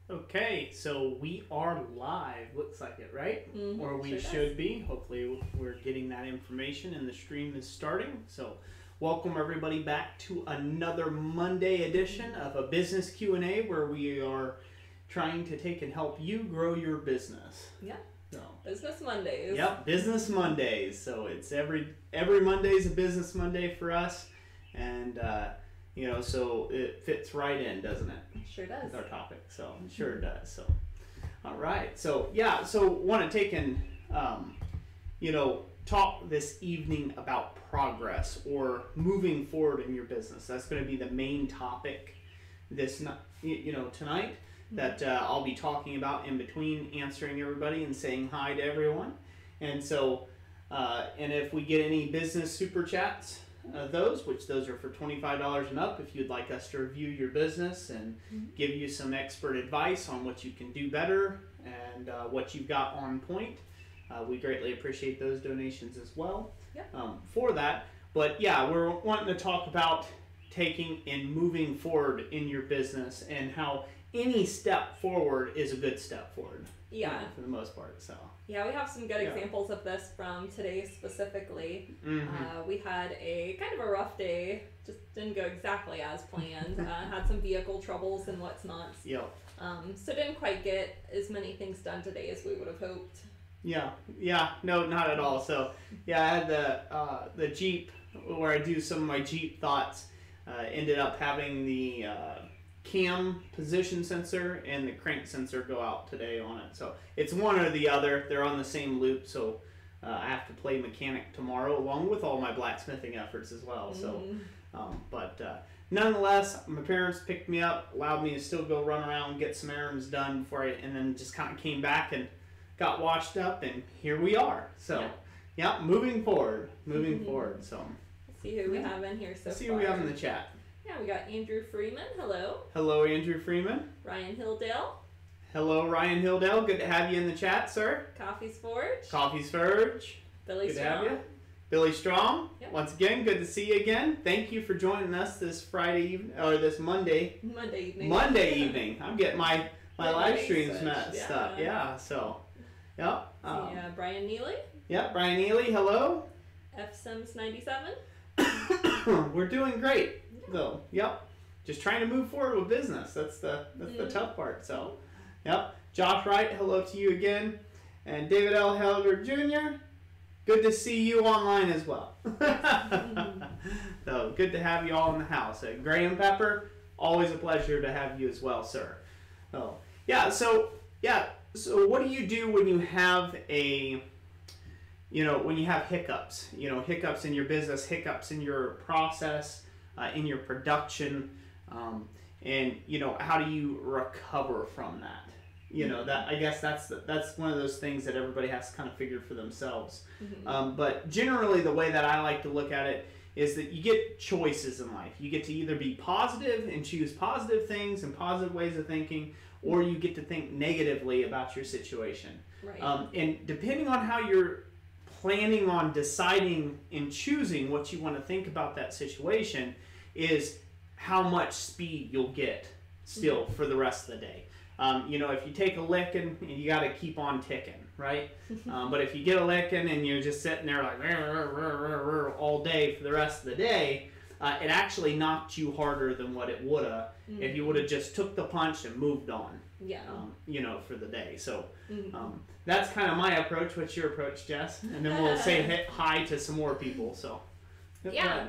Okay, so we are live, looks like it, right? Or we sure should be. Hopefully we're getting that information and the stream is starting. So welcome everybody back to another Monday edition of a business Q&A where we are trying to take and help you grow your business. Yeah. So, Business Mondays. Yep, Business Mondays. So it's every Monday's a business Monday for us, and so it fits right in, doesn't it? Sure does. With our topic, so it sure does. So, all right. So want to take and talk this evening about progress or moving forward in your business. That's going to be the main topic tonight. That I'll be talking about in between answering everybody and saying hi to everyone. And so, and if we get any business super chats, those are for $25 and up, if you'd like us to review your business and give you some expert advice on what you can do better and what you've got on point, we greatly appreciate those donations as well for that. But yeah, we're wanting to talk about taking and moving forward in your business and how any step forward is a good step forward. Yeah. For the most part. So. Yeah, we have some good examples of this from today specifically. We had a kind of a rough day, just didn't go exactly as planned. Had some vehicle troubles and whatnot. Yep. So didn't quite get as many things done today as we would have hoped. Yeah, no, not at all. So yeah, I had the Jeep where I do some of my Jeep thoughts. Ended up having the cam position sensor and the crank sensor go out today on it. So it's one or the other. They're on the same loop. So I have to play mechanic tomorrow along with all my blacksmithing efforts as well. So, but nonetheless, my parents picked me up, allowed me to still go run around, get some errands done and then just kind of came back and got washed up, and here we are. So, moving forward. So, Let's see who we have in here so far. Let's see who we have in the chat. Yeah, we got Andrew Freeman. Hello. Hello, Andrew Freeman. Ryan Hilldale. Hello, Ryan Hilldale. Good to have you in the chat, sir. Coffee's Forge. Coffee's Forge. Billy Good Strong. to have you. Billy Strong. Yep. Once again, good to see you again. Thank you for joining us this Friday evening, or this Monday. Monday evening. I'm getting my live streams messed up. Yeah, so, yep. Brian Neely. Yeah, Brian Neely. Hello. F Sims 97. We're doing great. So, just trying to move forward with business. That's the tough part. So, Josh Wright, hello to you again, and David L. Helder Jr. Good to see you online as well. So good to have you all in the house. Graham Pepper, always a pleasure to have you as well, sir. So what do you do when you have when you have hiccups? Hiccups in your business, hiccups in your process. In your production, and how do you recover from that? That I guess that's one of those things that everybody has to kind of figure for themselves. But generally, the way that I like to look at it is that you get choices in life. You get to either be positive and choose positive things and positive ways of thinking, or you get to think negatively about your situation. Right. And depending on how you're planning on deciding and choosing what you want to think about that situation is how much speed you'll get still for the rest of the day. If you take a licking, you got to keep on ticking, right? But if you get a licking and you're just sitting there like all day for the rest of the day, it actually knocked you harder than what it would have if you would have just took the punch and moved on. Yeah. For the day. So that's kind of my approach. What's your approach, Jess? And then we'll say hi to some more people. So yeah.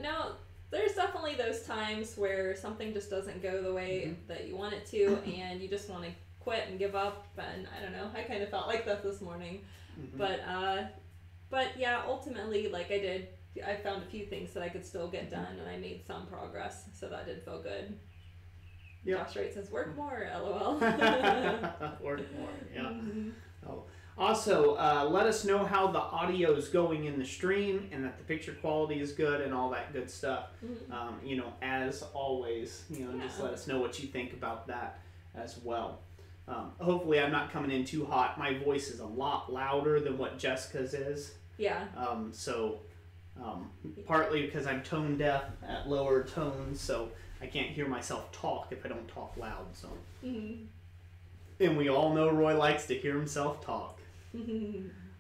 No. There's definitely those times where something just doesn't go the way that you want it to, and you just want to quit and give up. And I don't know, I kind of felt like that this morning. But yeah, ultimately, like I found a few things that I could still get done, and I made some progress, so that did feel good. Yep. Josh Wright says, "Work more, LOL." Work more, yeah. Oh. Also, let us know how the audio is going in the stream and that the picture quality is good and all that good stuff. As always, just let us know what you think about that as well. Hopefully I'm not coming in too hot. My voice is a lot louder than what Jessica's is. Yeah. Partly because I'm tone deaf at lower tones, so I can't hear myself talk if I don't talk loud. So, Mm-hmm. and we all know Roy likes to hear himself talk.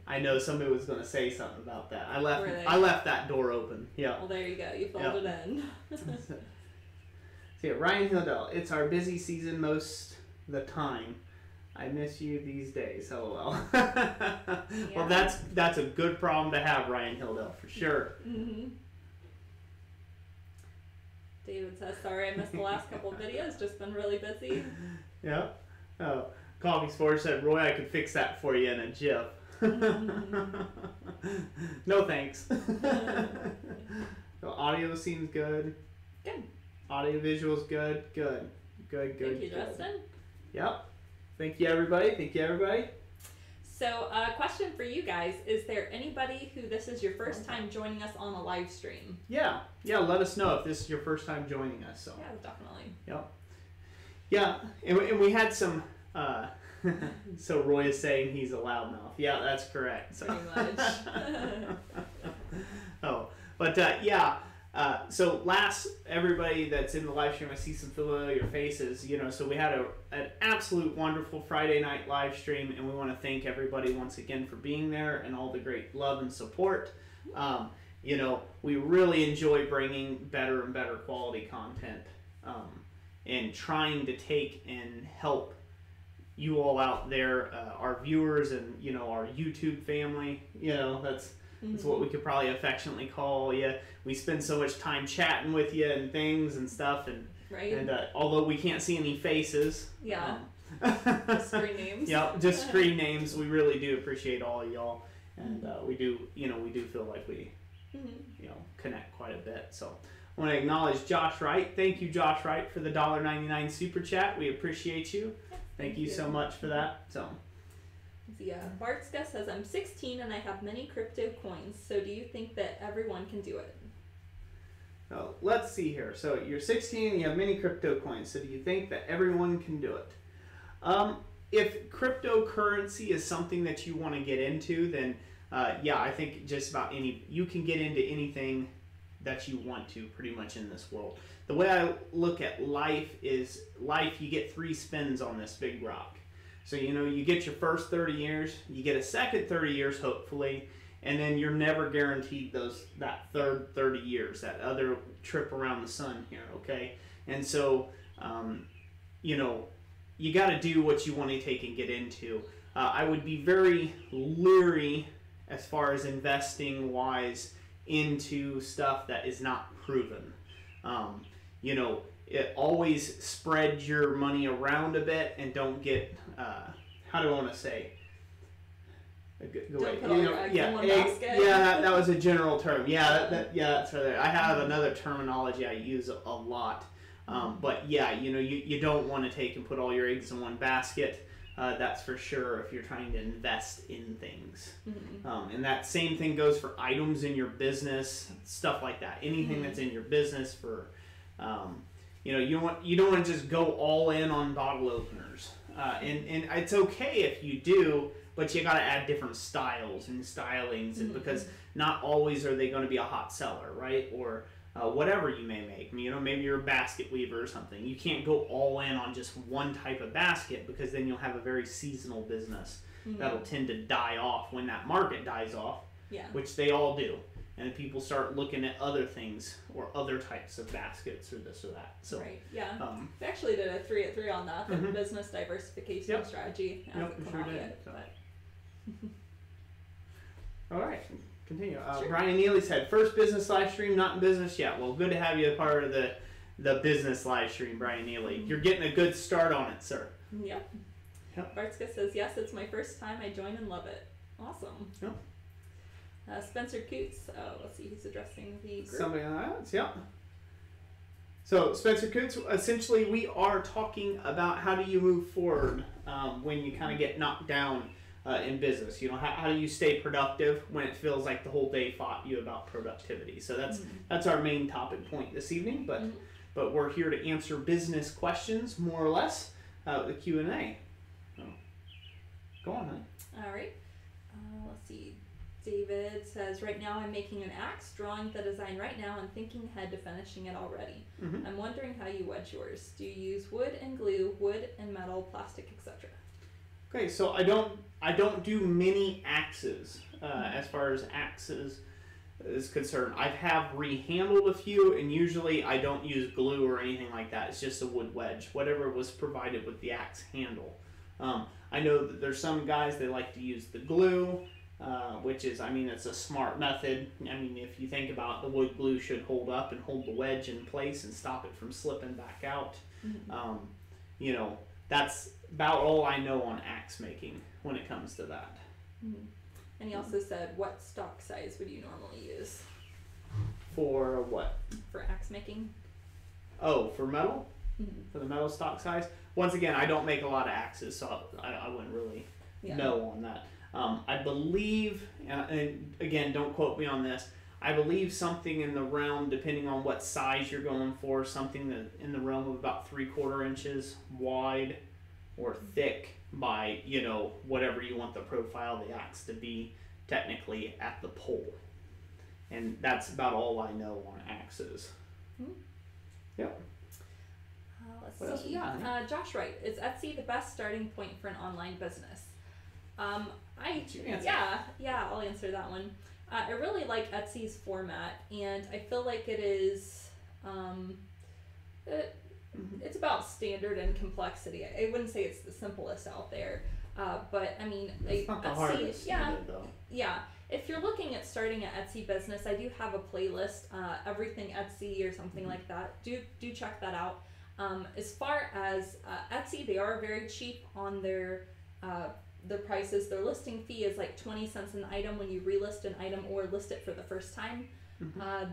I know somebody was going to say something about that. I left that door open. Yeah. Well, there you go. You filled it in. So yeah, Ryan Hildell. It's our busy season most the time. I miss you these days. LOL. Well, that's a good problem to have, Ryan Hildell, for sure. Mm-hmm. David says, sorry I missed the last couple of videos. Just been really busy. Yeah. Oh, Coffee Sports said, Roy, I could fix that for you in a GIF. No thanks. So audio seems good. Good. Audio visuals good. Good. Thank you, Justin. Yep. Thank you, everybody. So, question for you guys. Is there anybody who this is your first time joining us on a live stream? Yeah, let us know if this is your first time joining us. So. Yeah, definitely. Yep. Yeah, and we had some, so Roy is saying he's a loudmouth. Yeah, that's correct. So. Pretty much. Oh, but yeah. So everybody that's in the live stream, I see some familiar faces, so we had an absolute wonderful Friday night live stream, and we want to thank everybody once again for being there and all the great love and support. We really enjoy bringing better and better quality content, and trying to take and help you all out there, our viewers and, our YouTube family, that's what we could probably affectionately call you. We spend so much time chatting with you and things and stuff, and right. And although we can't see any faces, yeah, just screen names. Yeah, just screen names. We really do appreciate all of y'all, and we do feel like we, connect quite a bit. So I want to acknowledge Josh Wright. Thank you, Josh Wright, for the $1.99 super chat. We appreciate you. Thank you so much for that. So. Yeah, Bartska says, I'm 16 and I have many crypto coins, so do you think that everyone can do it? Well, let's see here. So you're 16 and you have many crypto coins, so do you think that everyone can do it? If cryptocurrency is something that you want to get into, then yeah, I think just about you can get into anything that you want to pretty much in this world. The way I look at life is you get 3 spins on this big rock. So, you get your first 30 years, you get a second 30 years, hopefully, and then you're never guaranteed that third 30 years, that other trip around the sun here, okay? And so, you got to do what you want to take and get into. I would be very leery as far as investing-wise into stuff that is not proven. Always spread your money around a bit and don't get, how do I want to say? Don't put all your eggs in one basket. Yeah, that was a general term. Yeah, that's right there. I have another terminology I use a lot. But yeah, you don't want to take and put all your eggs in one basket. That's for sure if you're trying to invest in things. Mm-hmm. And that same thing goes for items in your business, stuff like that. Anything that's in your business for... you don't want to just go all in on bottle openers, and it's okay if you do, but you got to add different styles and stylings, and because not always are they going to be a hot seller, right? Or whatever you may make. Maybe you're a basket weaver or something. You can't go all in on just one type of basket, because then you'll have a very seasonal business that'll tend to die off when that market dies off, which they all do. And people start looking at other things or other types of baskets or this or that. So, right, yeah. We actually did a 3 at 3 on that, the business diversification strategy. All right, continue. Sure. Brian Neely said, first business live stream, not in business yet. Well, good to have you a part of the business live stream, Brian Neely. You're getting a good start on it, sir. Yep. Bartska says, yes, it's my first time. I join and love it. Awesome. Yep. Spencer Coots, let's see, he's addressing the group. Somebody else, yeah. So, Spencer Coots, essentially we are talking about how do you move forward when you kind of get knocked down in business. How do you stay productive when it feels like the whole day fought you about productivity. So that's our main topic point this evening, but we're here to answer business questions, more or less, the Q&A. So, go on, honey. All right. Let's see. David says, right now I'm making an axe, drawing the design right now and thinking ahead to finishing it already. I'm wondering how you wedge yours. Do you use wood and glue, wood and metal, plastic, etc.? Okay, so I don't do many axes as far as axes is concerned. I have rehandled a few, and usually I don't use glue or anything like that. It's just a wood wedge, whatever was provided with the axe handle. I know that there's some guys that like to use the glue, which is, I mean, it's a smart method. I mean, if you think about it, the wood glue should hold up and hold the wedge in place and stop it from slipping back out. You know, that's about all I know on axe making when it comes to that. And he also said, what stock size would you normally use? For what? For axe making. Oh, for metal? For the metal stock size? Once again, I don't make a lot of axes, so I wouldn't really know on that. I believe, and again, don't quote me on this, I believe something in the realm, depending on what size you're going for, something that in the realm of about 3/4 inches wide or thick by, you know, whatever you want the profile of the axe to be technically at the pole. And that's about all I know on axes. Yep. Let's see. Josh Wright, is Etsy the best starting point for an online business? I'll answer that one. I really like Etsy's format, and I feel like it is it's about standard and complexity. I wouldn't say it's the simplest out there, but I mean, it's not the hardest either, though. Yeah. If you're looking at starting an Etsy business, I do have a playlist, everything Etsy or something like that. Do check that out. As far as Etsy, they are very cheap on their prices. Their listing fee is like 20 cents an item when you relist an item or list it for the first time.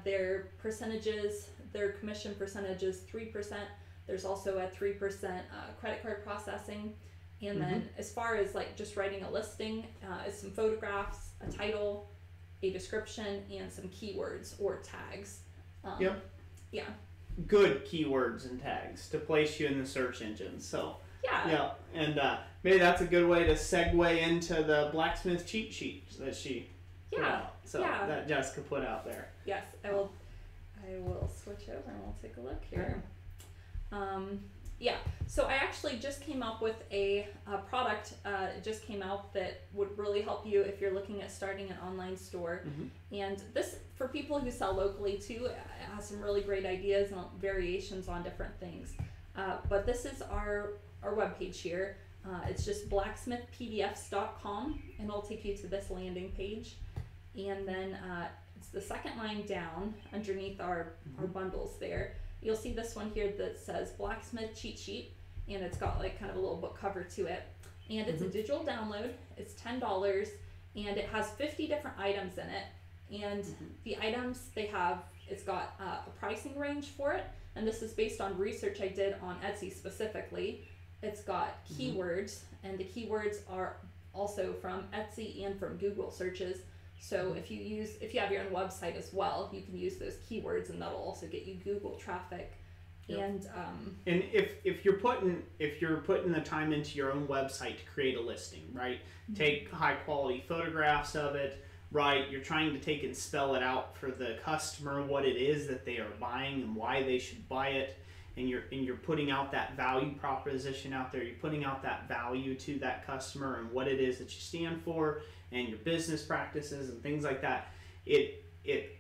Their percentages, their commission percentage is 3%. There's also a 3% credit card processing. And then as far as like just writing a listing, is some photographs, a title, a description, and some keywords or tags. Yeah. Good keywords and tags to place you in the search engine. So yeah, and maybe that's a good way to segue into the blacksmith cheat sheet that she put out. That Jessica put out there. Yes, I will switch over and we'll take a look here. So I actually just came up with a product. It just came out that would really help you if you're looking at starting an online store. And this, for people who sell locally too, it has some really great ideas and variations on different things. But this is our webpage here. It's just blacksmithpdfs.com, and it'll take you to this landing page. And then it's the second line down underneath our bundles there. You'll see this one here that says Blacksmith Cheat Sheet, and it's got like kind of a little book cover to it. And it's a digital download. It's $10, and it has 50 different items in it. And the items they have, it's got a pricing range for it, and this is based on research I did on Etsy specifically. It's got keywords, and the keywords are also from Etsy and from Google searches. So if you have your own website as well, you can use those keywords, and that'll also get you Google traffic. And if you're putting the time into your own website to create a listing, right? Take high quality photographs of it, right? You're trying to take and spell it out for the customer what it is that they are buying and why they should buy it. And you're putting out that value proposition out there. You're putting out that value to that customer and what it is that you stand for and your business practices and things like that. It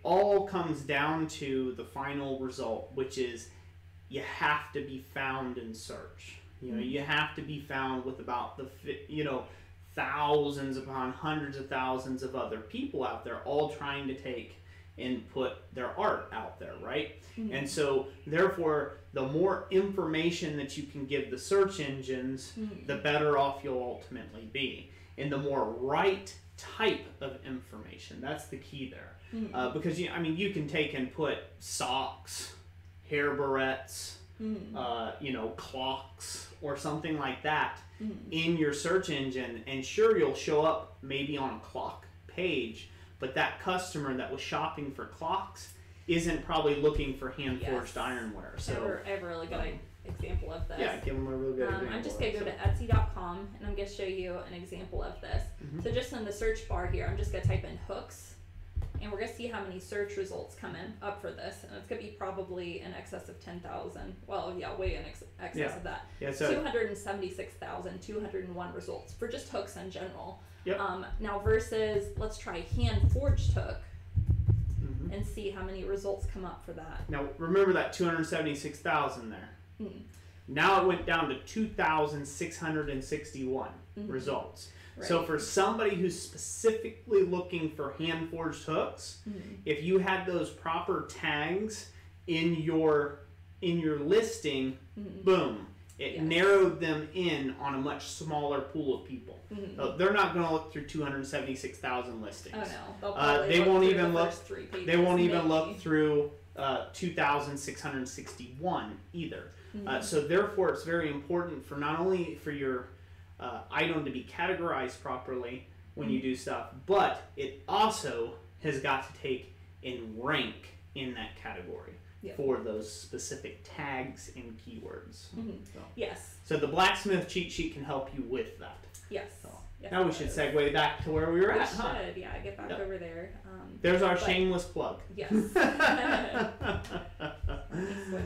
all comes down to the final result, which is you have to be found in search. You have to be found with about thousands upon hundreds of thousands of other people out there all trying to take and put their art out there, right? And so therefore, the more information that you can give the search engines, the better off you'll ultimately be. And the more right type of information, that's the key there. Because you can take and put socks, hair barrettes, clocks or something like that in your search engine, and sure, you'll show up maybe on a clock page, but that customer that was shopping for clocks isn't probably looking for hand-forged ironware. So I have a really good example of this. Yeah, give them a real good example. I'm just going to go to Etsy.com and I'm going to show you an example of this. So just in the search bar here, I'm just going to type in hooks, and we're going to see how many search results come in up for this, and it's going to be probably in excess of 10,000. Well, yeah, way in excess of that. Yeah, so 276,201 results for just hooks in general. Yep. Now versus, let's try hand forged hook. And see how many results come up for that. Now remember that 276,000 there. Now it went down to 2,661 results. Right. So for somebody who's specifically looking for hand forged hooks, if you had those proper tags in your listing, boom, it narrowed them in on a much smaller pool of people. They're not going to look through 276,000 listings. Oh no, they won't even look. They won't even look through 2,661 either. So therefore, it's very important for not only for your item to be categorized properly when you do stuff, but it also has got to take and rank in that category. For those specific tags and keywords. Yes. So the Blacksmith cheat sheet can help you with that. Yes. So now we should segue back to where we were at. Yeah, get back over there. There's our shameless plug. Yes. Switch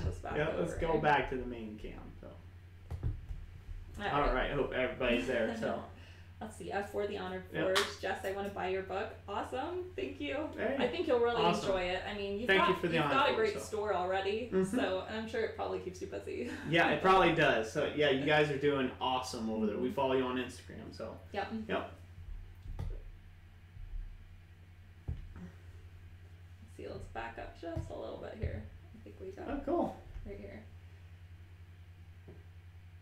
us back over. Let's go back to the main cam. So. All right. Hope everybody's there. So. Let's see. As for the Honor Forge, Jess, I want to buy your book. Awesome. Thank you. Hey, I think you'll really enjoy it. I mean, you've got a great store already, so I'm sure it probably keeps you busy. Yeah, it probably does. So yeah, you guys are doing awesome over there. We follow you on Instagram, so. Yep. Let's see, let's back up just a little bit here. I think we got. Oh, cool. Right here.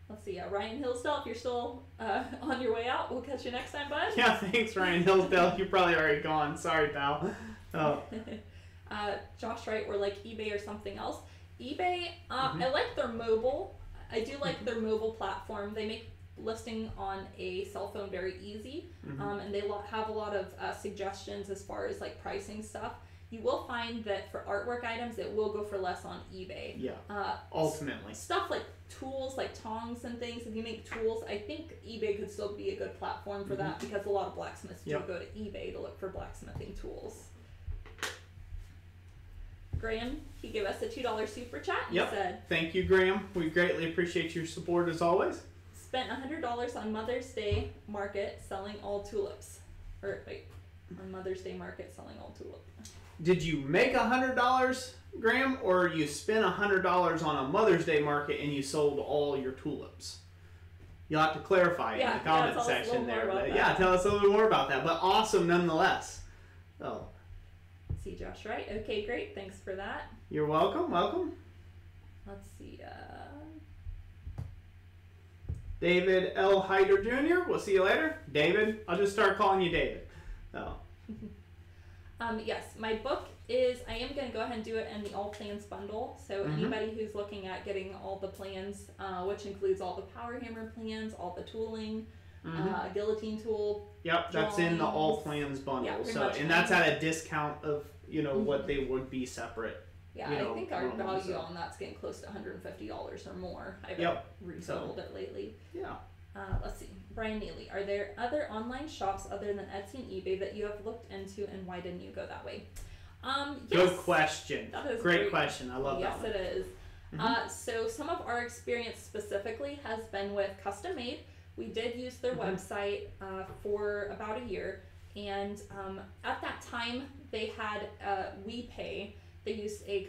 Let's see, Ryan Hillsdale, if you're still on your way out, we'll catch you next time, bud. Yeah, thanks, Ryan Hillsdale. You're probably already gone. Sorry, pal. Oh. Josh Wright, or like eBay or something else. eBay, I like their mobile. I do like their mobile platform. They make listing on a cell phone very easy, and they have a lot of suggestions as far as like pricing stuff. You will find that for artwork items, it will go for less on eBay. Yeah, ultimately. Stuff like tools, like tongs and things, if you make tools, I think eBay could still be a good platform for that, because a lot of blacksmiths do go to eBay to look for blacksmithing tools. Graham, he gave us a $2 super chat. He said, thank you, Graham. We greatly appreciate your support as always. Spent $100 on Mother's Day market selling all tulips. Or wait, on Mother's Day market selling all tulips. Did you make $100, Graham, or you spent $100 on a Mother's Day market and you sold all your tulips? You'll have to clarify in the comment section there. But tell us a little more about that. But awesome nonetheless. So. See Josh, right? Okay, great. Thanks for that. You're welcome. Welcome. Let's see. David L. Hyder Jr. We'll see you later. David. I'll just start calling you David. Oh. Yes, my book is, I am going to go ahead and do it in the all plans bundle. So anybody who's looking at getting all the plans, which includes all the power hammer plans, all the tooling, guillotine tool. Yep, that's in the all plans bundle. Yeah, so, and that's at a discount of, what they would be separate. Yeah, I think our value on that's getting close to $150 or more. I've resold it lately. Yeah. Let's see. Brian Neely, are there other online shops other than Etsy and eBay that you have looked into, and why didn't you go that way? Yes. Good question. That is great question. I love that one. Yes, it is. So some of our experience specifically has been with Custom Made. We did use their website for about a year, and at that time they had WePay. They used a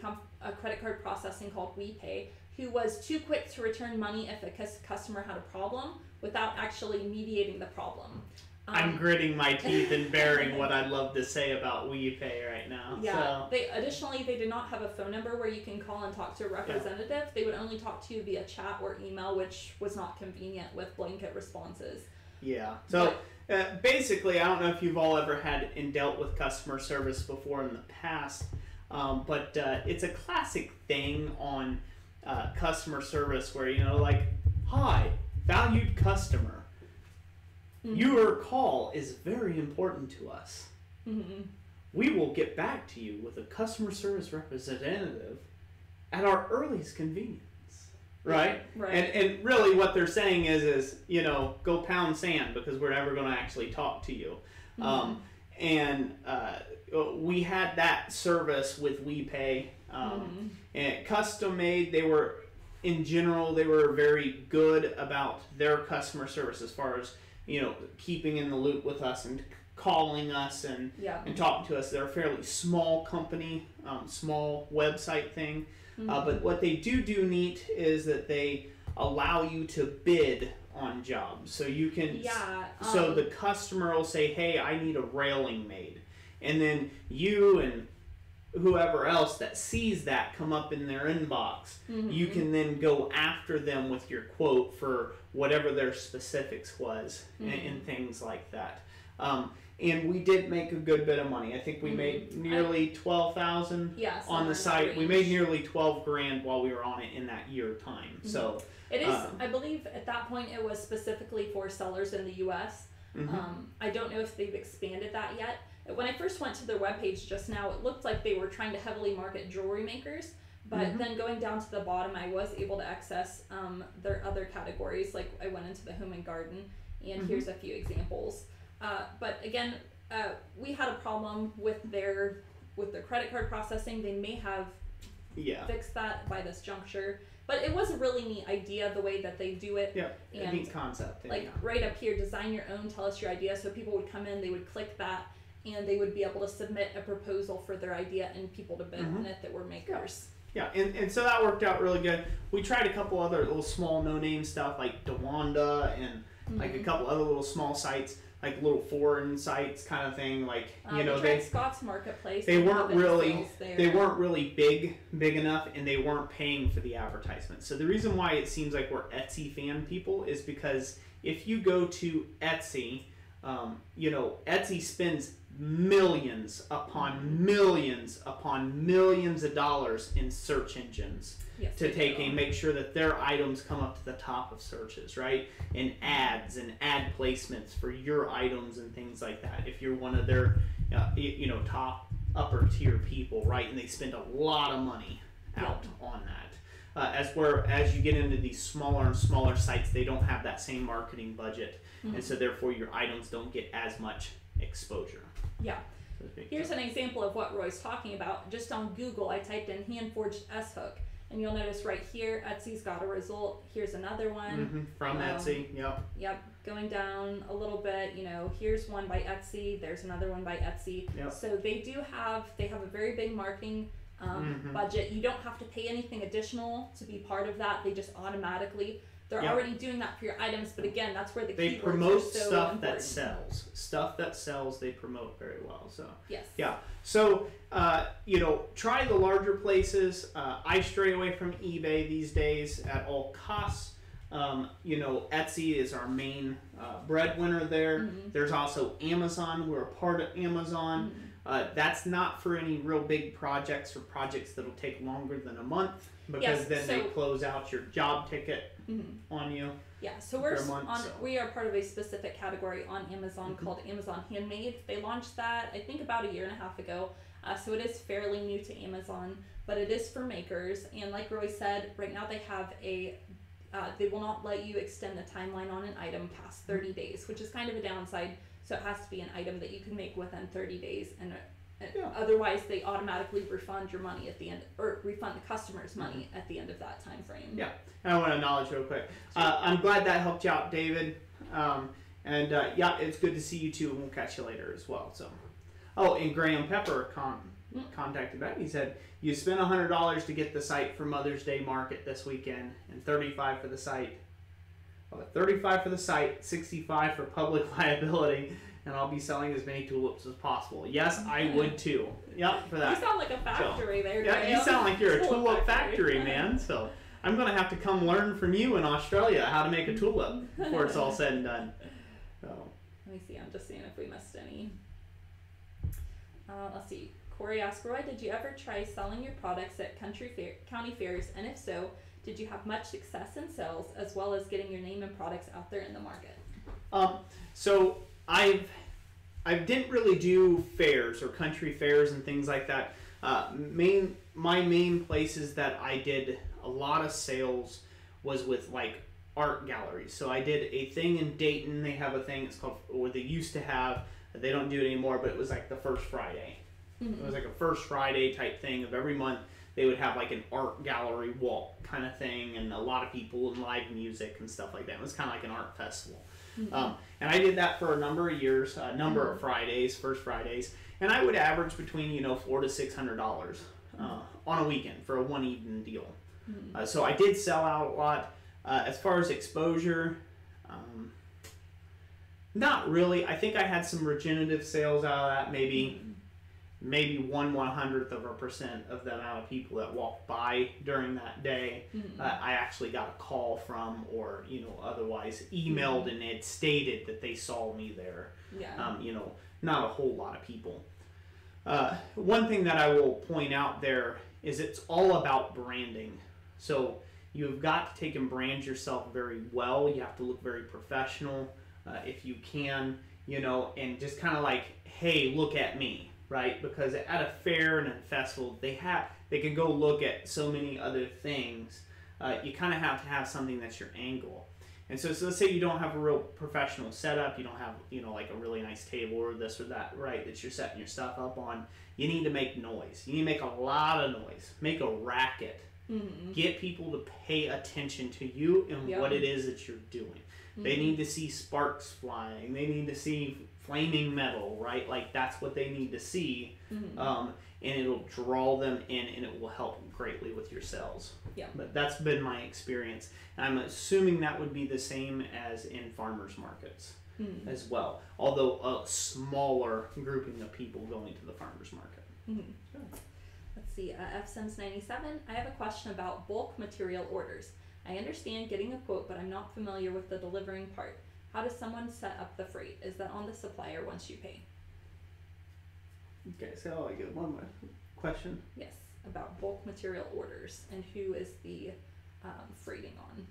credit card processing called WePay, who was too quick to return money if a customer had a problem without actually mediating the problem. I'm gritting my teeth and bearing what I'd love to say about WePay right now. Yeah. So. Additionally, they did not have a phone number where you can call and talk to a representative. Yeah. They would only talk to you via chat or email, which was not convenient with blanket responses. Yeah. So basically, I don't know if you've all ever had and dealt with customer service before in the past, but it's a classic thing on customer service where, hi, valued customer. Your call is very important to us. We will get back to you with a customer service representative at our earliest convenience. right? Right. And really what they're saying is go pound sand because we're never going to actually talk to you. And we had that service with WePay, and custom made. In general, they were very good about their customer service as far as keeping in the loop with us and calling us and talking to us. They're a fairly small company, small website thing, but what they do neat is that they allow you to bid on jobs. So you can, so the customer will say, hey, I need a railing made. And then you and whoever else that sees that come up in their inbox, you can then go after them with your quote for whatever their specifics was and things like that. And we did make a good bit of money. I think we made nearly $12,000 on the site. We made nearly $12,000 while we were on it in that year time. So it is, I believe at that point it was specifically for sellers in the U.S. I don't know if they've expanded that yet. When I first went to their webpage just now, it looked like they were trying to heavily market jewelry makers. But then going down to the bottom, I was able to access their other categories. Like I went into the home and garden, and here's a few examples. But again, we had a problem with their credit card processing. They may have fixed that by this juncture. But it was a really neat idea, the way that they do it. Yeah, and a neat concept. Like right up here, design your own, tell us your idea. So people would come in, they would click that, and they would be able to submit a proposal for their idea and people to bid on it that were makers. Yeah, and so that worked out really good. We tried a couple other little small no-name stuff like DeWanda and like a couple other little small sites, like little foreign sites kind of thing. Like we tried Scott's Marketplace. They weren't really big enough, and they weren't paying for the advertisement. So the reason why it seems like we're Etsy fan people is because if you go to Etsy, Etsy spends millions upon millions upon millions of dollars in search engines to make sure that their items come up to the top of searches, right? And ads and ad placements for your items and things like that. If you're one of their, top upper tier people, right? And they spend a lot of money out on that. As you get into these smaller and smaller sites, they don't have that same marketing budget, and so therefore your items don't get as much exposure. Yeah. Here's an example of what Roy's talking about. Just on Google, I typed in hand-forged S-hook, and you'll notice right here, Etsy's got a result. Here's another one. From Etsy, Yep. Going down a little bit, here's one by Etsy. There's another one by Etsy. Yep. So they have a very big marketing budget. You don't have to pay anything additional to be part of that. They just automatically... They're already doing that for your items, but again, that's where the keywords promote are so stuff important. that sells. Stuff that sells, they promote very well. So yes, So try the larger places. I stray away from eBay these days at all costs. Etsy is our main breadwinner there. There's also Amazon. We're a part of Amazon. That's not for any real big projects or projects that'll take longer than a month, because they close out your job ticket on you. Yeah, so we are part of a specific category on Amazon called Amazon Handmade. They launched that I think about 1.5 years ago. So it is fairly new to Amazon, but it is for makers. And like Roy said, right now they have they will not let you extend the timeline on an item past 30 days, which is kind of a downside. So it has to be an item that you can make within 30 days, and otherwise they automatically refund your money at the end, or refund the customer's money at the end of that time frame. Yeah, and I want to acknowledge real quick. I'm glad that helped you out, David. It's good to see you too, and we'll catch you later as well. So, and Graham Pepper contacted back. He said you spent $100 to get the site for Mother's Day market this weekend, and $35 for the site. $35 for the site, $65 for public liability, and I'll be selling as many tulips as possible. Yes, I would too. Yep, for that. You sound like a factory there, Graham. Yeah, you sound like you're a tulip factory, man. So I'm going to have to come learn from you in Australia how to make a tulip before it's all said and done. So. Let me see. I'm just seeing if we missed any. Let's see. Corey asked, Roy, did you ever try selling your products at county fairs? And if so, did you have much success in sales, as well as getting your name and products out there in the market? So I didn't really do fairs or country fairs and things like that. My main places that I did a lot of sales was with like art galleries. So I did a thing in Dayton. They have a thing, it's called, or they used to have, they don't do it anymore, but it was like the first Friday. It was like a first Friday type thing of every month. They would have like an art gallery walk kind of thing, and a lot of people and live music and stuff like that. It was kind of like an art festival. And I did that for a number of years, a number of Fridays, first Fridays, and I would average between $400 to $600 on a weekend for a one evening deal. So I did sell out a lot. As far as exposure, not really. I think I had some regenerative sales out of that, maybe 1/100% of the amount of people that walked by during that day. I actually got a call from, or otherwise emailed, and it stated that they saw me there. Not a whole lot of people. One thing that I will point out there is it's all about branding. So you've got to take and brand yourself very well. You have to look very professional if you can, and just kind of like, hey, look at me. Right, because at a fair and a festival, they can go look at so many other things. You kind of have to have something that's your angle. And so let's say you don't have a real professional setup, you don't have like a really nice table or this or that, right, that you're setting your stuff up on. You need to make noise. You need to make a lot of noise. Make a racket. Get people to pay attention to you and what it is that you're doing. They need to see sparks flying. They need to see flaming metal, right? Like that's what they need to see, and it'll draw them in, and it will help greatly with your sales. But that's been my experience, and I'm assuming that would be the same as in farmers markets as well, although a smaller grouping of people going to the farmers market. Let's see, FSims97, I have a question about bulk material orders. I understand getting a quote, but I'm not familiar with the delivering part. How does someone set up the freight? Is that on the supplier once you pay? Okay, so I get one more question. Yes, about bulk material orders and who is the freighting on.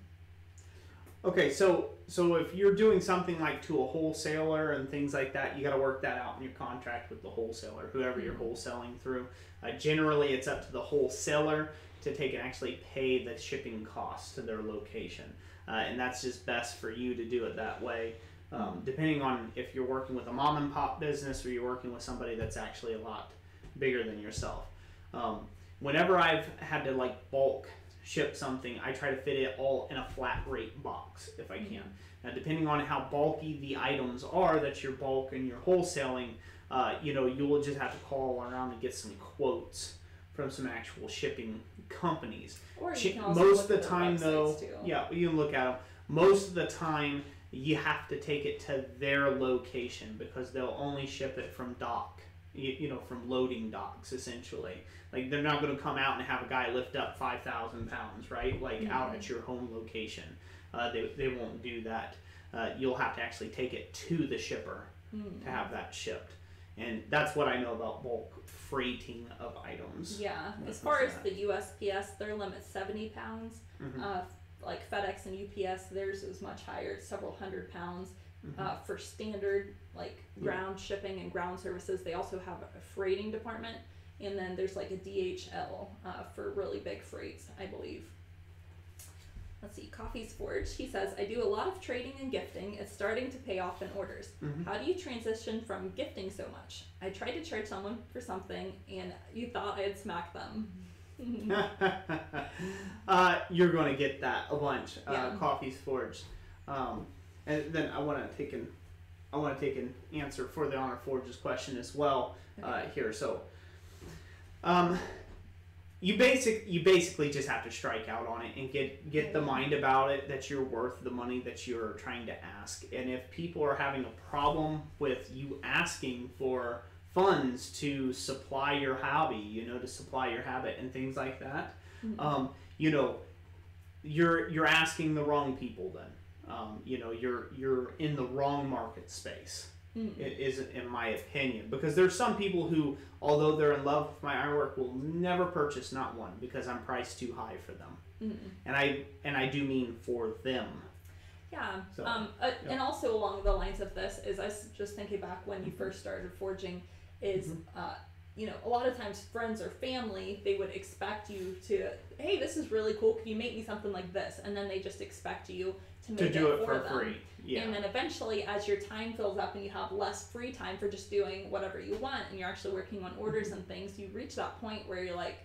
Okay, so if you're doing something like to a wholesaler and things like that, you got to work that out in your contract with the wholesaler, whoever you're wholesaling through. Generally, it's up to the wholesaler to take and actually pay the shipping costs to their location. And that's just best for you to do it that way. Depending on if you're working with a mom and pop business or you're working with somebody that's actually a lot bigger than yourself. Whenever I've had to like bulk ship something, I try to fit it all in a flat rate box if I can. Now, depending on how bulky the items are that you're bulk and you're wholesaling, you will just have to call around and get some quotes from some actual shipping companies. Or you can also most of look the at time though, too. you can look at them. Most of the time you have to take it to their location because they'll only ship it from dock, from loading docks essentially. Like they're not going to come out and have a guy lift up 5,000 pounds, right? Like out at your home location. They won't do that. You'll have to actually take it to the shipper to have that shipped. And that's what I know about bulk freighting of items. Yeah, as far as the USPS, their limit's 70 pounds. Like FedEx and UPS, theirs is much higher, several hundred pounds. For standard like ground shipping and ground services, they also have a freighting department, and then there's like a DHL for really big freights, I believe. Let's see, Coffee's Forged. He says, I do a lot of trading and gifting. It's starting to pay off in orders. How do you transition from gifting so much? I tried to charge someone for something, and you thought I had smacked them. You're going to get that a bunch. Coffee's Forged. And then I want to take an answer for the Honor Forge's question as well here. So, you basically just have to strike out on it and get the mind about it that you're worth the money that you're trying to ask. And if people are having a problem with you asking for funds to supply your hobby, to supply your habit and things like that, you're asking the wrong people then. You're in the wrong market space. It isn't, in my opinion, because there's some people who, although they're in love with my ironwork, will never purchase not one because I'm priced too high for them, and I do mean for them. Yeah. So, and also along the lines of this is I was just thinking back when you first started forging, is you know, a lot of times friends or family, they would expect you to, hey, this is really cool, can you make me something like this? And then they just expect you to make do it for them. free. Yeah. And then eventually, as your time fills up and you have less free time for just doing whatever you want, and you're actually working on orders and things, you reach that point where you're like,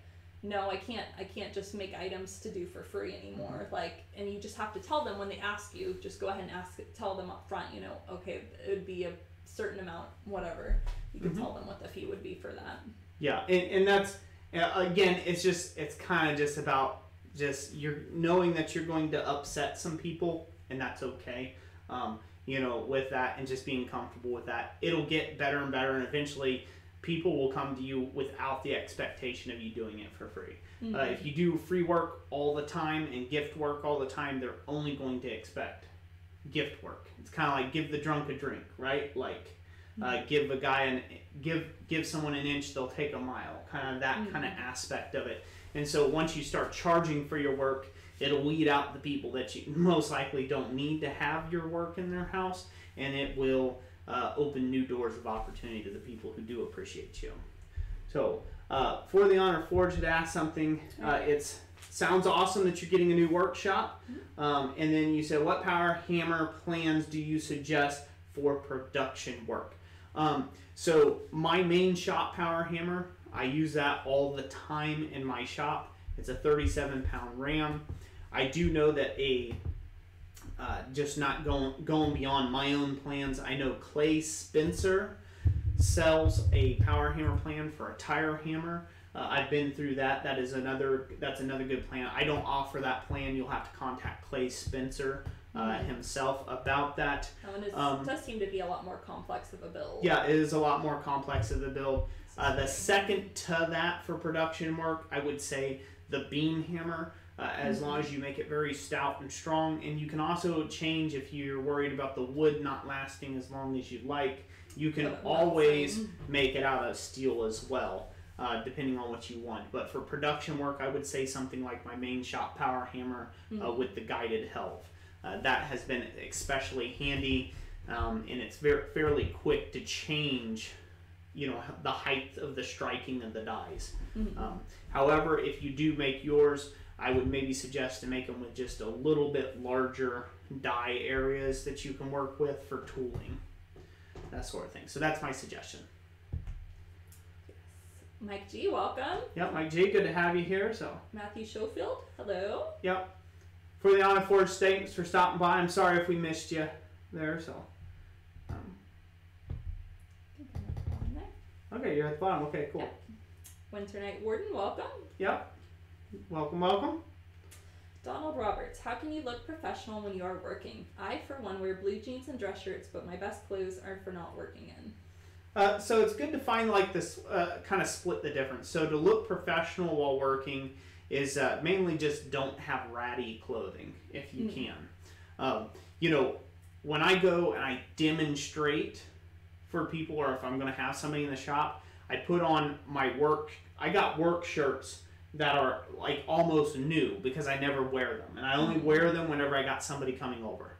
no, I can't just make items to do for free anymore. Like, and you just have to tell them when they ask you, just go ahead and tell them up front, you know, okay, it would be a certain amount, whatever. You can tell them what the fee would be for that. Yeah, and that's, again, it's kind of just about you're knowing that you're going to upset some people, and that's okay. You know, with that, and just being comfortable with that. It'll get better and better, and eventually people will come to you without the expectation of you doing it for free. If you do free work all the time and gift work all the time, they're only going to expect gift work. It's kind of like give the drunk a drink, right? Like give a guy give someone an inch, they'll take a mile. Kind of that kind of aspect of it. And so once you start charging for your work, it'll weed out the people that you most likely don't need to have your work in their house, and it will open new doors of opportunity to the people who do appreciate you. So, for the Honor Forge had asked something. It sounds awesome that you're getting a new workshop. And then you said, what power hammer plans do you suggest for production work? So my main shop power hammer, I use that all the time in my shop. It's a 37-pound ram. I do know that just not going beyond my own plans, I know Clay Spencer sells a power hammer plan for a tire hammer. I've been through that. That's another good plan. I don't offer that plan. You'll have to contact Clay Spencer himself about that. It does seem to be a lot more complex of a build. Yeah, it is a lot more complex of a build. The second to that for production work, I would say the beam hammer. As long as you make it very stout and strong. And you can also change if you're worried about the wood not lasting as long as you'd like. You can always make it out of steel as well, depending on what you want. But for production work, I would say something like my main shop power hammer with the guided helve. That has been especially handy, and it's fairly quick to change, you know, the height of the striking of the dies. However, if you do make yours, I would maybe suggest to make them with just a little bit larger die areas that you can work with for tooling, that sort of thing. So that's my suggestion. Yes. Mike G, welcome. Yep, Mike G, good to have you here. So Matthew Schofield, hello. Yep. For the Honor Forge, thanks for stopping by. I'm sorry if we missed you there. So. Okay, you're at the bottom. Okay, cool. Yep. Winter Night Warden, welcome. Yep. Welcome, welcome. Donald Roberts, how can you look professional when you are working? I, for one, wear blue jeans and dress shirts, but my best clothes are for not working in. So it's good to find like this, kind of split the difference. So to look professional while working is mainly just don't have ratty clothing if you can. You know, when I go and I demonstrate for people, or if I'm going to have somebody in the shop, I put on my I got work shirts that are like almost new because I never wear them, and I only wear them whenever I got somebody coming over,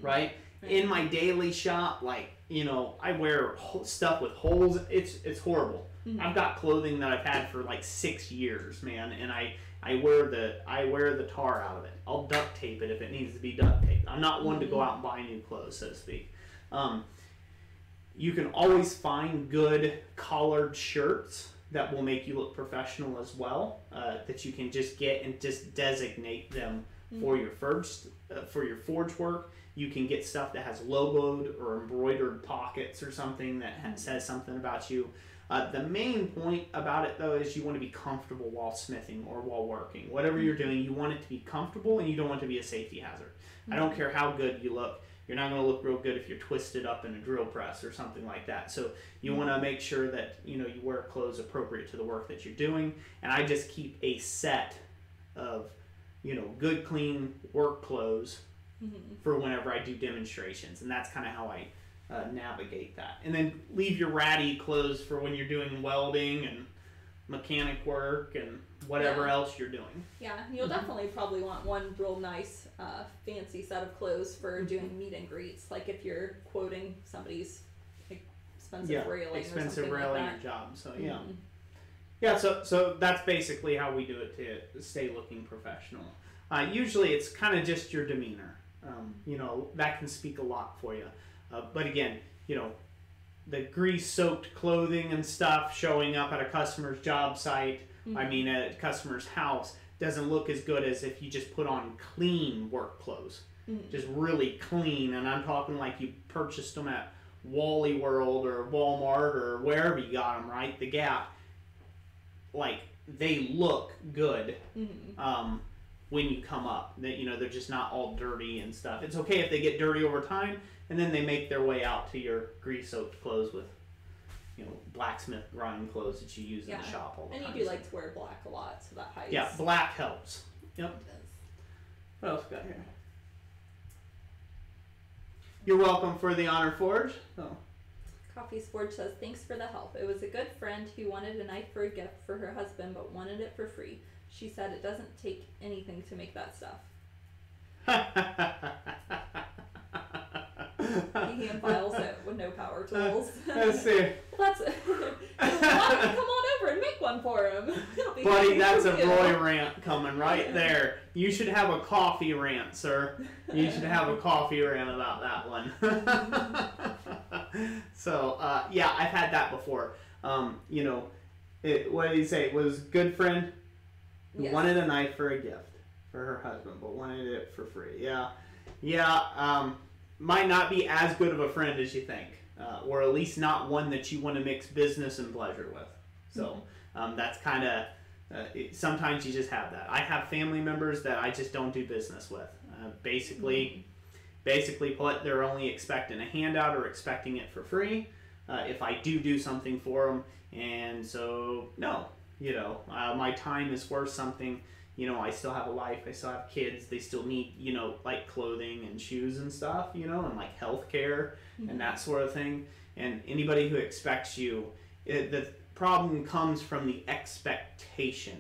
right? In my daily shop, like, you know, I wear stuff with holes. It's horrible. I've got clothing that I've had for like 6 years, man, and I wear the tar out of it. I'll duct tape it if it needs to be duct taped. I'm not one to go out and buy new clothes, so to speak. You can always find good collared shirts that will make you look professional as well, that you can just get and just designate them for your forge work. You can get stuff that has logoed or embroidered pockets or something that says something about you. The main point about it, though, is you want to be comfortable while smithing or while working. Whatever you're doing, you want it to be comfortable, and you don't want it to be a safety hazard. I don't care how good you look. You're not going to look real good if you're twisted up in a drill press or something like that. So you want to make sure that, you know, you wear clothes appropriate to the work that you're doing. And I just keep a set of, you know, good, clean work clothes for whenever I do demonstrations. And that's kind of how I navigate that. And then leave your ratty clothes for when you're doing welding and mechanic work and whatever else you're doing. Yeah, you'll definitely probably want one real nice fancy set of clothes for doing meet and greets, like if you're quoting somebody's expensive railing expensive or something railing like that. job. So Yeah, so that's basically how we do it to stay looking professional. Usually it's kind of just your demeanor. That can speak a lot for you. But again, the grease-soaked clothing and stuff showing up at a customer's job site, at a customer's house, doesn't look as good as if you just put on clean work clothes. Just really clean, and I'm talking like you purchased them at Wally World or Walmart or wherever you got them, right? The Gap. Like, they look good when you come up. They're just not all dirty and stuff. It's okay if they get dirty over time, and then they make their way out to your grease-soaked clothes with, blacksmith grind clothes that you use in the shop all the time. And you do like to wear black a lot, so that hides. Yeah, black helps. Yep. What else we got here? You're welcome for the Honor Forge. Oh. Coffee's Forge says, thanks for the help. It was a good friend who wanted a knife for a gift for her husband, but wanted it for free. She said it doesn't take anything to make that stuff. He files it with no power tools. Let's see. Well, why don't you come on over and make one for him? Buddy, that's a Roy rant coming right there. You should have a coffee rant, sir. You should have a coffee rant about that one. So, I've had that before. What did he say? It was good friend who wanted a knife for a gift for her husband, but wanted it for free. Yeah. Might not be as good of a friend as you think, or at least not one that you want to mix business and pleasure with. So that's kind of, sometimes you just have that. I have family members that I just don't do business with. Basically put, they're only expecting a handout or expecting it for free if I do something for them. And so, no, my time is worth something. I still have a life, I still have kids, they still need, like clothing and shoes and stuff, and like health care and that sort of thing. And anybody who expects you, the problem comes from the expectation.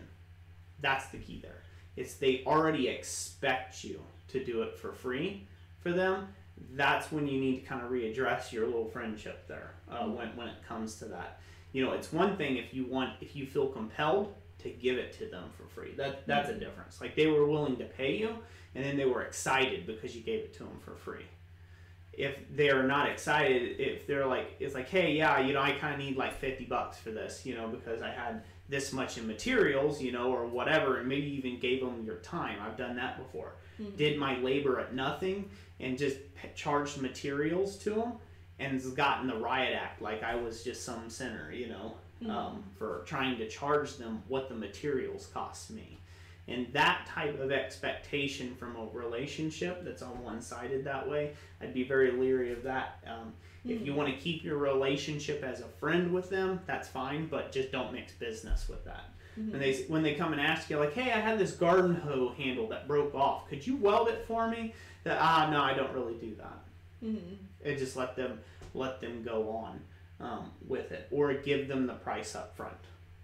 That's the key there. It's they already expect you to do it for free for them. That's when you need to kind of readdress your little friendship there when it comes to that. It's one thing if you feel compelled to give it to them for free. That's a difference. Like they were willing to pay you, and then they were excited because you gave it to them for free. If they're not excited, if they're like, it's like, hey, yeah, I kind of need like $50 for this, because I had this much in materials, or whatever, and maybe even gave them your time. I've done that before. Did my labor at nothing and just charged materials to them and has gotten the riot act like I was just some sinner, for trying to charge them what the materials cost me. And that type of expectation from a relationship that's on one-sided that way, I'd be very leery of that. If you want to keep your relationship as a friend with them, that's fine, but just don't mix business with that. When they come and ask you, like, hey, I had this garden hoe handle that broke off. Could you weld it for me? No, I don't really do that. And just let them go on with it, or give them the price up front.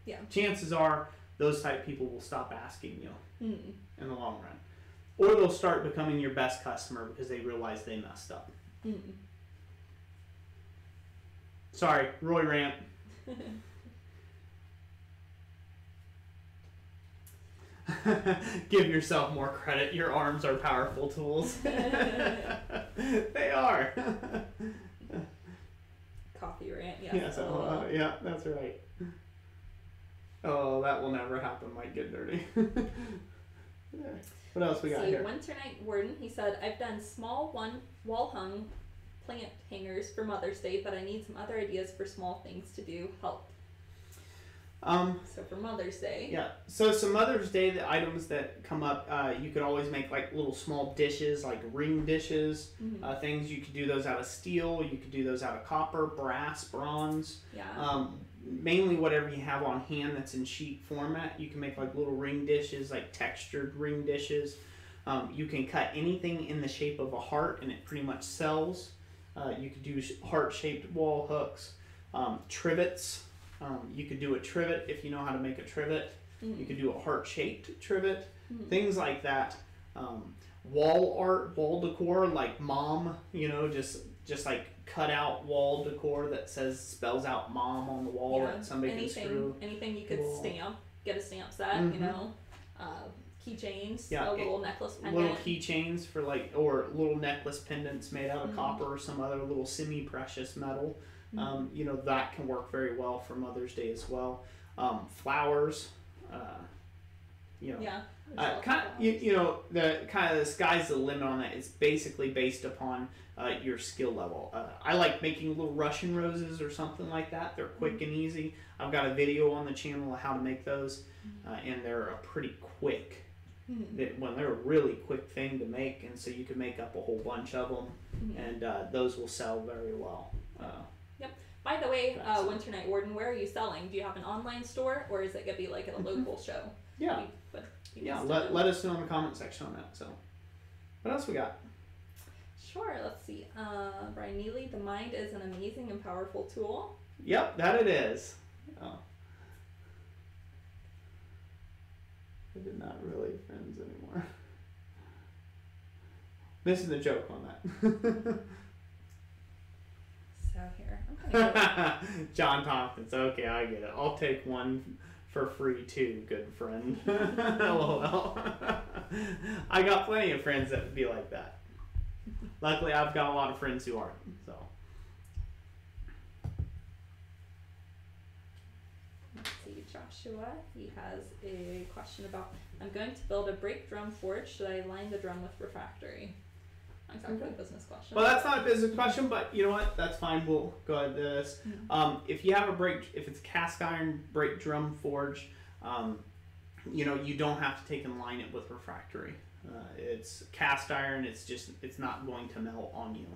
Yeah. Chances are those type of people will stop asking you in the long run, or they'll start becoming your best customer because they realize they messed up. Sorry, Roy rant. Give yourself more credit. Your arms are powerful tools. They are. Coffee rant, yes. Yeah, that's right. Oh, that will never happen. Might get dirty. What else we got here? Winter Night Warden, he said, I've done small wall-hung plant hangers for Mother's Day, but I need some other ideas for small things to do. Help. So for Mother's Day. Yeah. So some Mother's Day, the items that come up, you could always make like little small dishes, like ring dishes, things. You could do those out of steel. You could do those out of copper, brass, bronze. Yeah. Mainly whatever you have on hand that's in sheet format. You can make like little ring dishes, like textured ring dishes. You can cut anything in the shape of a heart, and it pretty much sells. You could do heart-shaped wall hooks, trivets. You could do a trivet if you know how to make a trivet. You could do a heart-shaped trivet, things like that. wall art, wall decor, like mom, just like cut out wall decor that spells out mom on the wall that somebody can screw. Anything you could stamp, get a stamp set, keychains, a little necklace pendant. Little keychains for or little necklace pendants made out of copper or some other little semi-precious metal. That can work very well for Mother's Day as well. Flowers, the sky's the limit on that. It's basically based upon your skill level. I like making little Russian roses or something like that. They're quick and easy. I've got a video on the channel of how to make those, and they're a pretty quick. They're a really quick thing to make, and so you can make up a whole bunch of them, and those will sell very well. Yep. By the way, Winter Night Warden, where are you selling? Do you have an online store, or is it gonna be like at a local show? Yeah. Let us know in the comment section on that. So, what else we got? Sure. Let's see. Brian Neely, the mind is an amazing and powerful tool. Yep, that it is. Oh. I did not really friends anymore. Missing the joke on that. So here. John Tompkins. Okay, I get it. I'll take one for free too, good friend. LOL. I got plenty of friends that would be like that. Luckily, I've got a lot of friends who aren't. So. Let's see, Joshua. He has a question about, I'm going to build a brake drum forge. Should I line the drum with refractory? Exactly, a business question. Well, that's not a business question, but you know what? That's fine. We'll go ahead to this. If you have if it's cast iron brake drum forge, you don't have to take and line it with refractory. It's cast iron. It's not going to melt on you.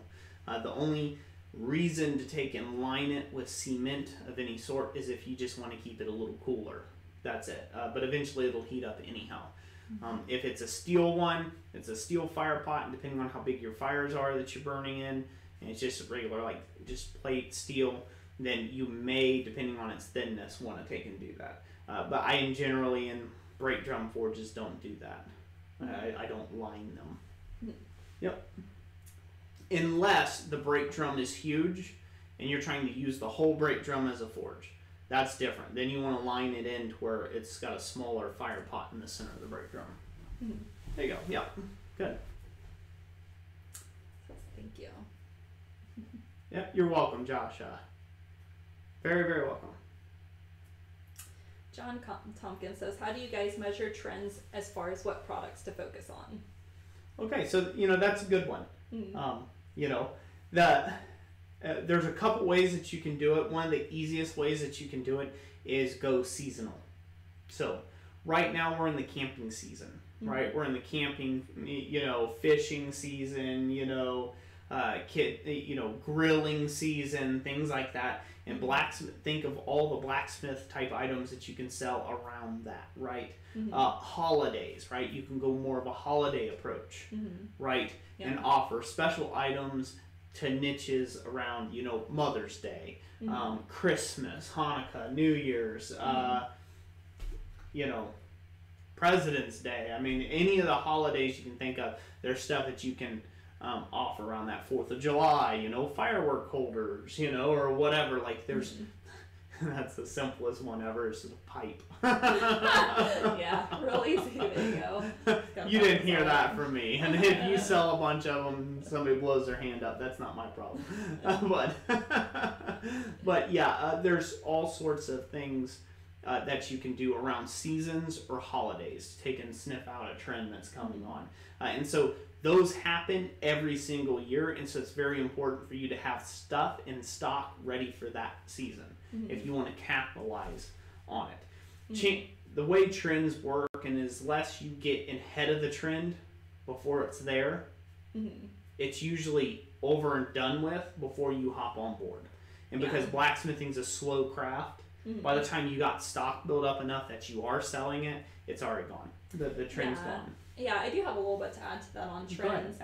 The only reason to take and line it with cement of any sort is if you just want to keep it a little cooler. That's it. But eventually it'll heat up anyhow. If it's a steel one, it's a steel fire pot, and depending on how big your fires are that you're burning in, and it's just regular, just plate steel, then you may, depending on its thinness, want to take and do that. But I am generally in brake drum forges don't do that. I don't line them. Yep. Unless the brake drum is huge, and you're trying to use the whole brake drum as a forge. That's different. Then you want to line it in to where it's got a smaller fire pot in the center of the brake drum. There you go. Yeah. Good. Thank you. Yeah, you're welcome, Josh. Very, very welcome. John Tompkins says, how do you guys measure trends as far as what products to focus on? Okay, so, that's a good one. There's a couple ways that you can do it. One of the easiest ways that you can do it is go seasonal. So right now we're in the camping season, right? We're in the camping, fishing season, grilling season, things like that. And blacksmith, think of all the blacksmith type items that you can sell around that, right? Holidays, right? You can go more of a holiday approach, right? Yeah. And offer special items to niches around, Mother's Day, Christmas, Hanukkah, New Year's, President's Day. I mean, any of the holidays you can think of, there's stuff that you can offer around that. 4th of July, firework holders, or whatever. Like there's, that's the simplest one ever, is a pipe. Yeah, real easy. There you go. You didn't hear that from me. And if you sell a bunch of them, somebody blows their hand up, that's not my problem. But yeah, there's all sorts of things that you can do around seasons or holidays to take and sniff out a trend that's coming on. And so those happen every single year, and so it's very important for you to have stuff in stock ready for that season if you want to capitalize on it. The way trends work, and as less you get ahead of the trend before it's there, it's usually over and done with before you hop on board. And because blacksmithing's a slow craft, by the time you got stock built up enough that you are selling it, it's already gone. The trend's gone. Yeah, I do have a little bit to add to that on trends.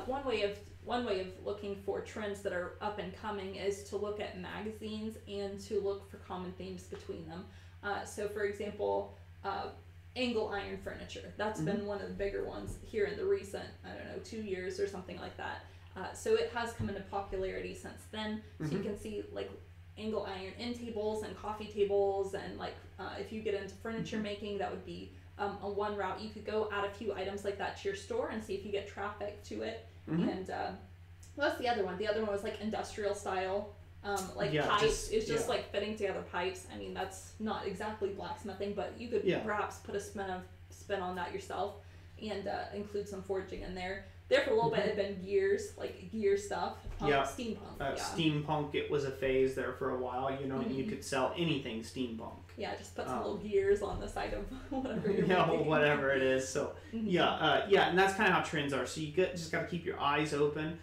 One way of looking for trends that are up and coming is to look at magazines and to look for common themes between them. So, for example, angle iron furniture. That's been one of the bigger ones here in the recent, I don't know, 2 years or something like that. So it has come into popularity since then. So you can see like angle iron end tables and coffee tables, and like if you get into furniture making, that would be a one route. You could go add a few items like that to your store and see if you get traffic to it. And what's the other one? The other one was like industrial style. Pipes. It's just like fitting together pipes. I mean, that's not exactly blacksmithing, but you could perhaps put a spin on that yourself, and include some forging in there. There for a little bit had been gears, like gear stuff. Steampunk. Steampunk, it was a phase there for a while. You know, you could sell anything steampunk. Yeah, just put some little gears on the side of whatever you're making. Whatever it is. So and that's kind of how trends are. So you just got to keep your eyes open.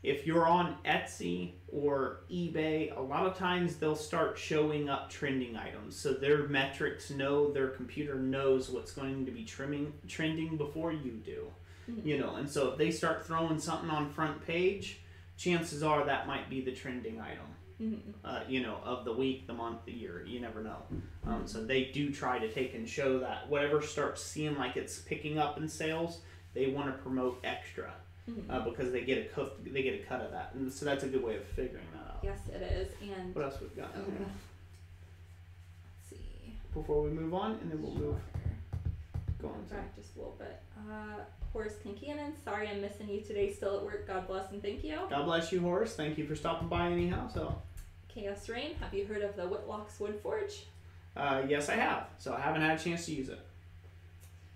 If you're on Etsy or eBay, a lot of times they'll start showing up trending items. So their metrics know, their computer knows what's going to be trending before you do. You know, and so if they start throwing something on front page, chances are that might be the trending item. You know, of the week, the month, the year. You never know. So they do try to take and show that whatever starts seeing like it's picking up in sales, they want to promote extra. Because they get a cut of that, and so that's a good way of figuring that out. Yes, it is. And what else we've got? Let's see. Before we move on, and then we'll move. Go on. Back just a little bit. Horace Kincannon, sorry I'm missing you today. Still at work. God bless and thank you. God bless you, Horace. Thank you for stopping by anyhow. So. Chaos Rain, have you heard of the Whitlock's Wood Forge? Yes, I have. So I haven't had a chance to use it.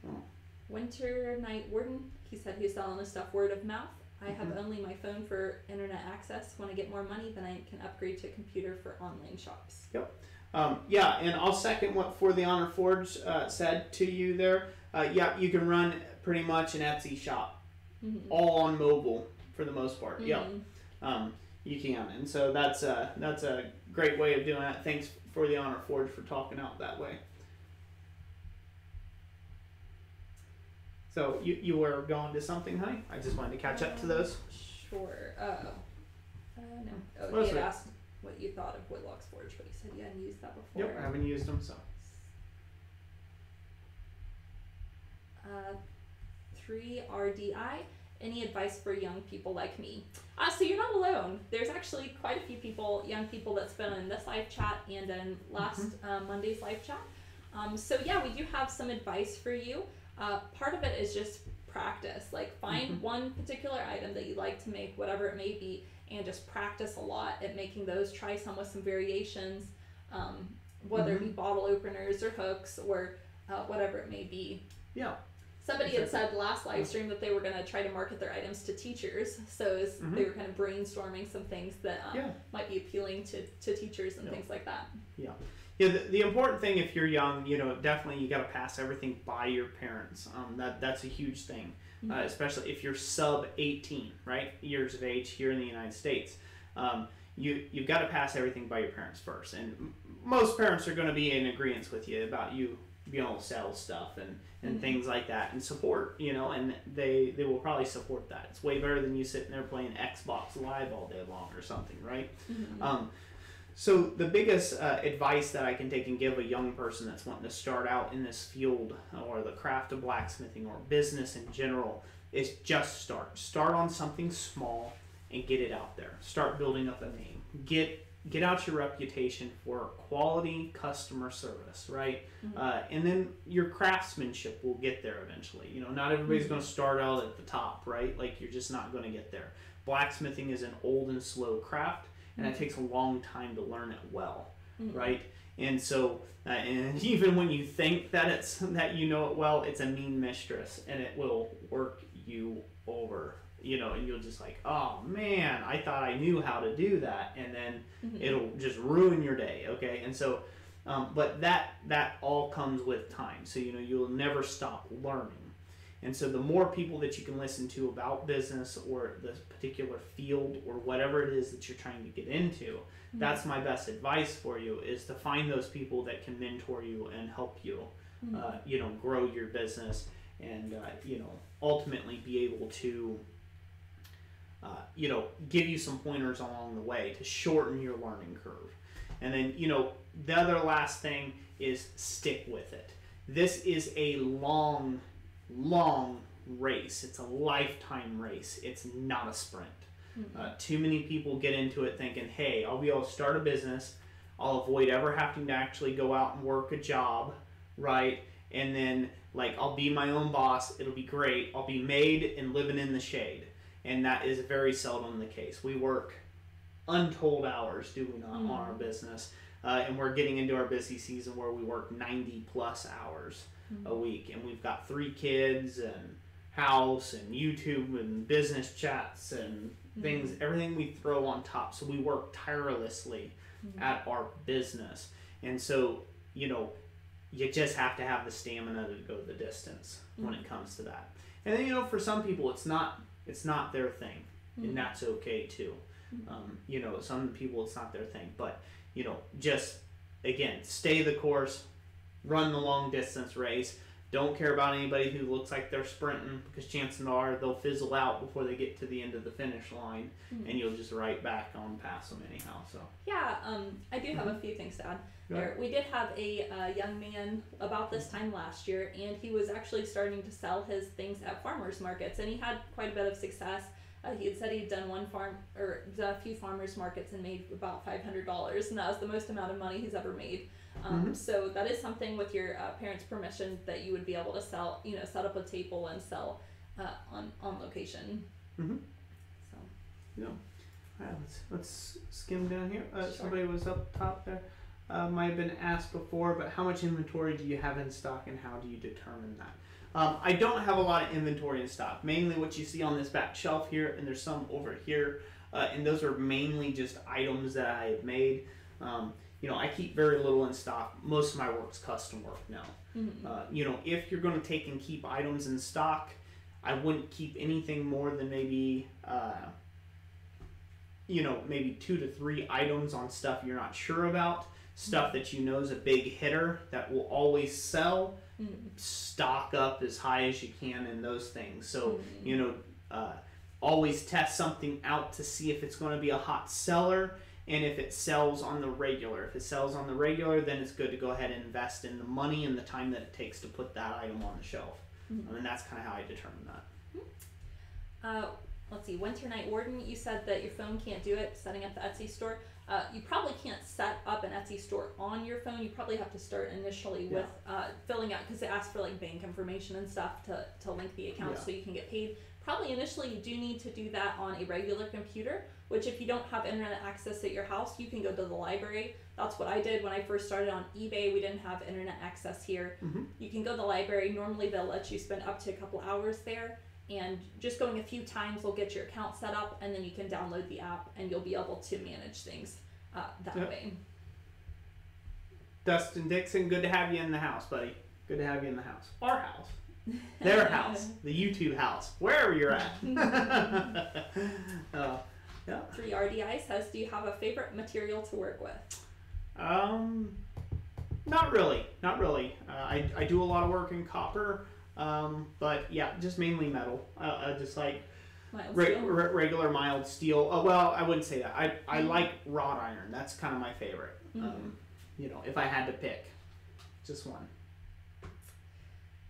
Oh. Winter Night Warden. He said he's selling his stuff word of mouth. I have only my phone for internet access. When I get more money, then I can upgrade to a computer for online shops. Yep. And I'll second what For the Honor Forge said to you there. You can run pretty much an Etsy shop, all on mobile for the most part. You can, and so that's a great way of doing it. Thanks For the Honor Forge for talking out that way. So you were going to something, honey? I just wanted to catch up to those. Sure. No. Oh, he had asked what you thought of Whitlock's Forge, but you said you hadn't used that before. Yep, I haven't used them, so. 3RDI. Any advice for young people like me? So you're not alone. There's actually quite a few young people that's been in this live chat and in last Monday's live chat. We do have some advice for you. Part of it is just practice. Like find one particular item that you like to make, whatever it may be, and just practice a lot at making those. Try some with some variations, whether it be bottle openers or hooks or whatever it may be. Yeah. Somebody had said last live stream that they were going to try to market their items to teachers. So they were kind of brainstorming some things that might be appealing to teachers and things like that. Yeah. Yeah, the important thing if you're young, definitely you got to pass everything by your parents. That's a huge thing, especially if you're sub 18, right, years of age here in the United States. You've got to pass everything by your parents first, and most parents are going to be in agreement with you about you being able to sell stuff and things like that and support, and they will probably support that. It's way better than you sitting there playing Xbox Live all day long or something, right? So the biggest advice that I can take and give a young person that's wanting to start out in this field or the craft of blacksmithing or business in general is just start. Start on something small and get it out there. Start building up a name. Get out your reputation for quality customer service, right? And then your craftsmanship will get there eventually. Not everybody's going to start out at the top, right? Like you're just not going to get there. Blacksmithing is an old and slow craft. And it takes a long time to learn it well, right? And so, and even when you think that you know it well, it's a mean mistress, and it will work you over, and you'll just like, oh man, I thought I knew how to do that, and then it'll just ruin your day, okay? And so, but that all comes with time, so you'll never stop learning. And so the more people that you can listen to about business or the particular field or whatever it is that you're trying to get into, that's my best advice for you, is to find those people that can mentor you and help you, grow your business and, ultimately be able to, give you some pointers along the way to shorten your learning curve. And then, the other last thing is stick with it. this is a long race. It's a lifetime race. It's not a sprint. Too many people get into it thinking, hey, I'll be able to start a business. I'll avoid ever having to actually go out and work a job, right? And then, like, I'll be my own boss. It'll be great. I'll be made and living in the shade. And that is very seldom the case. We work untold hours, do we not, on our business. And we're getting into our busy season where we work 90 plus hours a week. And we've got 3 kids and house and YouTube and business chats and things, everything we throw on top. So we work tirelessly at our business. And so, you know, you just have to have the stamina to go the distance when it comes to that. And then, you know, for some people, it's not their thing, and that's okay too. You know, some people, it's not their thing, but, you know, just, again, stay the course, run the long distance race. Don't care about anybody who looks like they're sprinting, because chances are they'll fizzle out before they get to the end of the finish line, and you'll just right back on past them anyhow. So yeah, I do have a few things to add. We did have a young man about this time last year, and he was actually starting to sell his things at farmers markets, and he had quite a bit of success. He had said he'd done a few farmers markets and made about $500, and that was the most amount of money he's ever made. So that is something, with your parents' permission, that you would be able to sell, you know, set up a table and sell on location. So. Yeah. All right, let's skim down here. Somebody was up top there. Might have been asked before, but how much inventory do you have in stock, and how do you determine that? I don't have a lot of inventory in stock. Mainly what you see on this back shelf here, and there's some over here, and those are mainly just items that I have made. You know, I keep very little in stock. Most of my work's custom work now. You know, if you're going to take and keep items in stock, I wouldn't keep anything more than maybe, you know, maybe 2 to 3 items on stuff you're not sure about. Stuff that you know is a big hitter that will always sell. Stock up as high as you can in those things. So, you know, always test something out to see if it's going to be a hot seller, and if it sells on the regular. If it sells on the regular, then it's good to go ahead and invest in the money and the time that it takes to put that item on the shelf. And that's kind of how I determine that. Let's see, Winter Night Warden, you said that your phone can't do it, setting up the Etsy store. You probably can't set up an Etsy store on your phone. You probably have to start initially with filling out, because it asks for like bank information and stuff to link the account so you can get paid. Probably initially you do need to do that on a regular computer, which if you don't have internet access at your house, you can go to the library. That's what I did when I first started on eBay. We didn't have internet access here. You can go to the library. Normally they'll let you spend up to a couple hours there. And just going a few times will get your account set up, and then you can download the app, and you'll be able to manage things that way. Dustin Dixon, good to have you in the house, buddy. Good to have you in the house. Our house. Their house. The YouTube house. Wherever you're at. 3RDI says, do you have a favorite material to work with? Not really. Not really. I do a lot of work in copper. But yeah, just mainly metal. Just like regular mild steel. Well, I wouldn't say that. I like wrought iron. That's kind of my favorite. You know, if I had to pick just one.